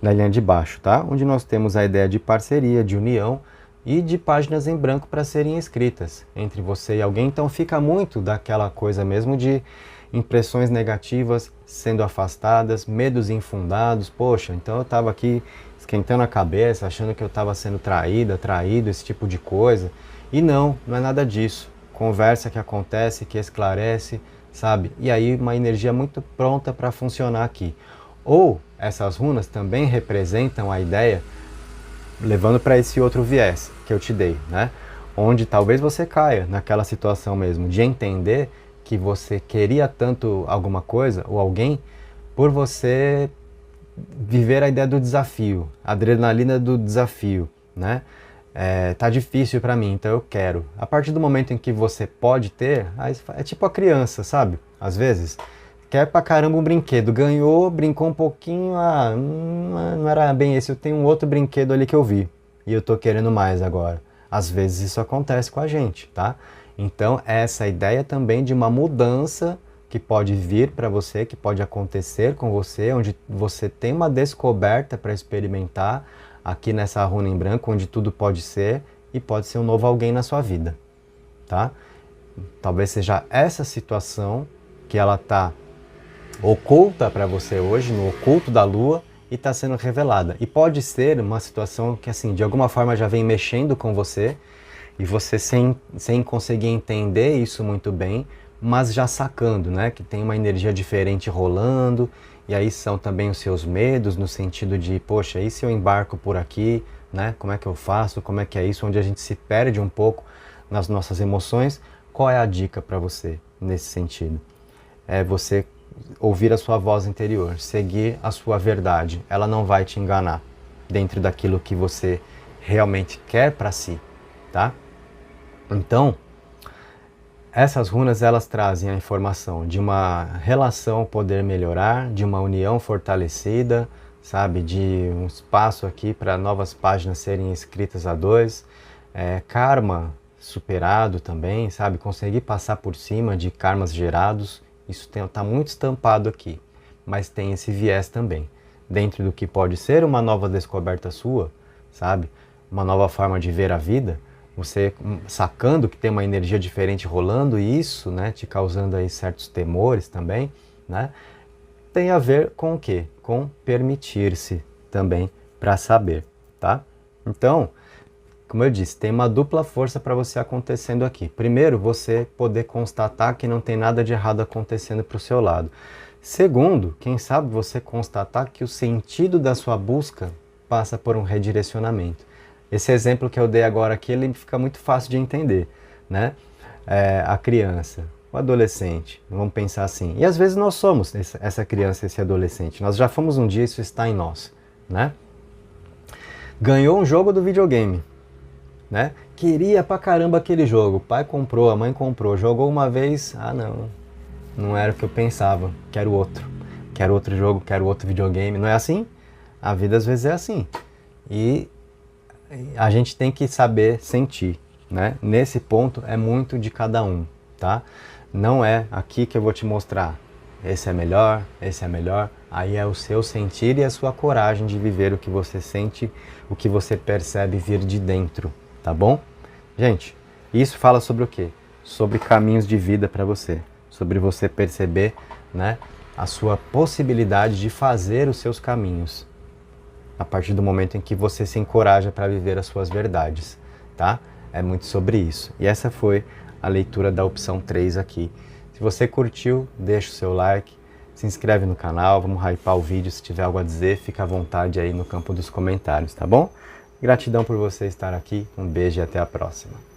A: na linha de baixo, tá? Onde nós temos a ideia de parceria, de união e de páginas em branco para serem escritas entre você e alguém. Então fica muito daquela coisa mesmo de impressões negativas sendo afastadas, medos infundados. Poxa, então eu estava aqui esquentando a cabeça, achando que eu estava sendo traído, esse tipo de coisa. E não é nada disso. Conversa que acontece, que esclarece, sabe? E aí uma energia muito pronta para funcionar aqui. Ou essas runas também representam a ideia, levando para esse outro viés que eu te dei, né? Onde talvez você caia naquela situação mesmo, de entender que você queria tanto alguma coisa ou alguém por você viver a ideia do desafio, a adrenalina do desafio, né? Tá difícil para mim, então eu quero. A partir do momento em que você pode ter, é tipo a criança, sabe? Às vezes, quer pra caramba um brinquedo, ganhou, brincou um pouquinho, não era bem esse, eu tenho um outro brinquedo ali que eu vi e eu tô querendo mais agora. Às vezes isso acontece com a gente, tá? Então essa ideia também de uma mudança que pode vir para você, que pode acontecer com você, onde você tem uma descoberta para experimentar aqui nessa runa em branco, onde tudo pode ser e pode ser um novo alguém na sua vida, tá? Talvez seja essa situação que ela tá oculta para você hoje, no oculto da lua, e está sendo revelada. E pode ser uma situação que, assim, de alguma forma já vem mexendo com você, e você sem conseguir entender isso muito bem, mas já sacando, né, que tem uma energia diferente rolando, e aí são também os seus medos, no sentido de, poxa, e se eu embarco por aqui, né, como é que eu faço, como é que é isso, onde a gente se perde um pouco nas nossas emoções. Qual é a dica para você nesse sentido? É você ouvir a sua voz interior, seguir a sua verdade. Ela não vai te enganar dentro daquilo que você realmente quer para si, tá? Então, essas runas, elas trazem a informação de uma relação poder melhorar, de uma união fortalecida, sabe? De um espaço aqui para novas páginas serem escritas a dois, karma superado também, sabe? Conseguir passar por cima de karmas gerados Isso está muito estampado aqui, mas tem esse viés também. Dentro do que pode ser uma nova descoberta sua, sabe? Uma nova forma de ver a vida, você sacando que tem uma energia diferente rolando e isso, né, te causando aí certos temores também, né? Tem a ver com o quê? Com permitir-se também para saber, tá? Então, como eu disse, tem uma dupla força para você acontecendo aqui. Primeiro, você poder constatar que não tem nada de errado acontecendo para o seu lado. Segundo, quem sabe você constatar que o sentido da sua busca passa por um redirecionamento. Esse exemplo que eu dei agora aqui, ele fica muito fácil de entender, né? A criança, o adolescente, vamos pensar assim. E às vezes nós somos essa criança, esse adolescente. Nós já fomos um dia, isso está em nós, né? Ganhou um jogo do videogame, né? Queria pra caramba aquele jogo. O pai comprou, a mãe comprou. Jogou uma vez, não era o que eu pensava. Quero outro jogo, quero outro videogame. Não é assim? A vida às vezes é assim. E a gente tem que saber sentir, né? Nesse ponto é muito de cada um, tá? Não é aqui que eu vou te mostrar. Esse é melhor, esse é melhor. Aí é o seu sentir e a sua coragem de viver o que você sente, o que você percebe vir de dentro, tá bom? Gente, isso fala sobre o quê? Sobre caminhos de vida para você, sobre você perceber, né, a sua possibilidade de fazer os seus caminhos, a partir do momento em que você se encoraja para viver as suas verdades, tá? É muito sobre isso. E essa foi a leitura da opção 3 aqui. Se você curtiu, deixa o seu like, se inscreve no canal, vamos hypar o vídeo, se tiver algo a dizer, fica à vontade aí no campo dos comentários, tá bom? Gratidão por você estar aqui, um beijo e até a próxima.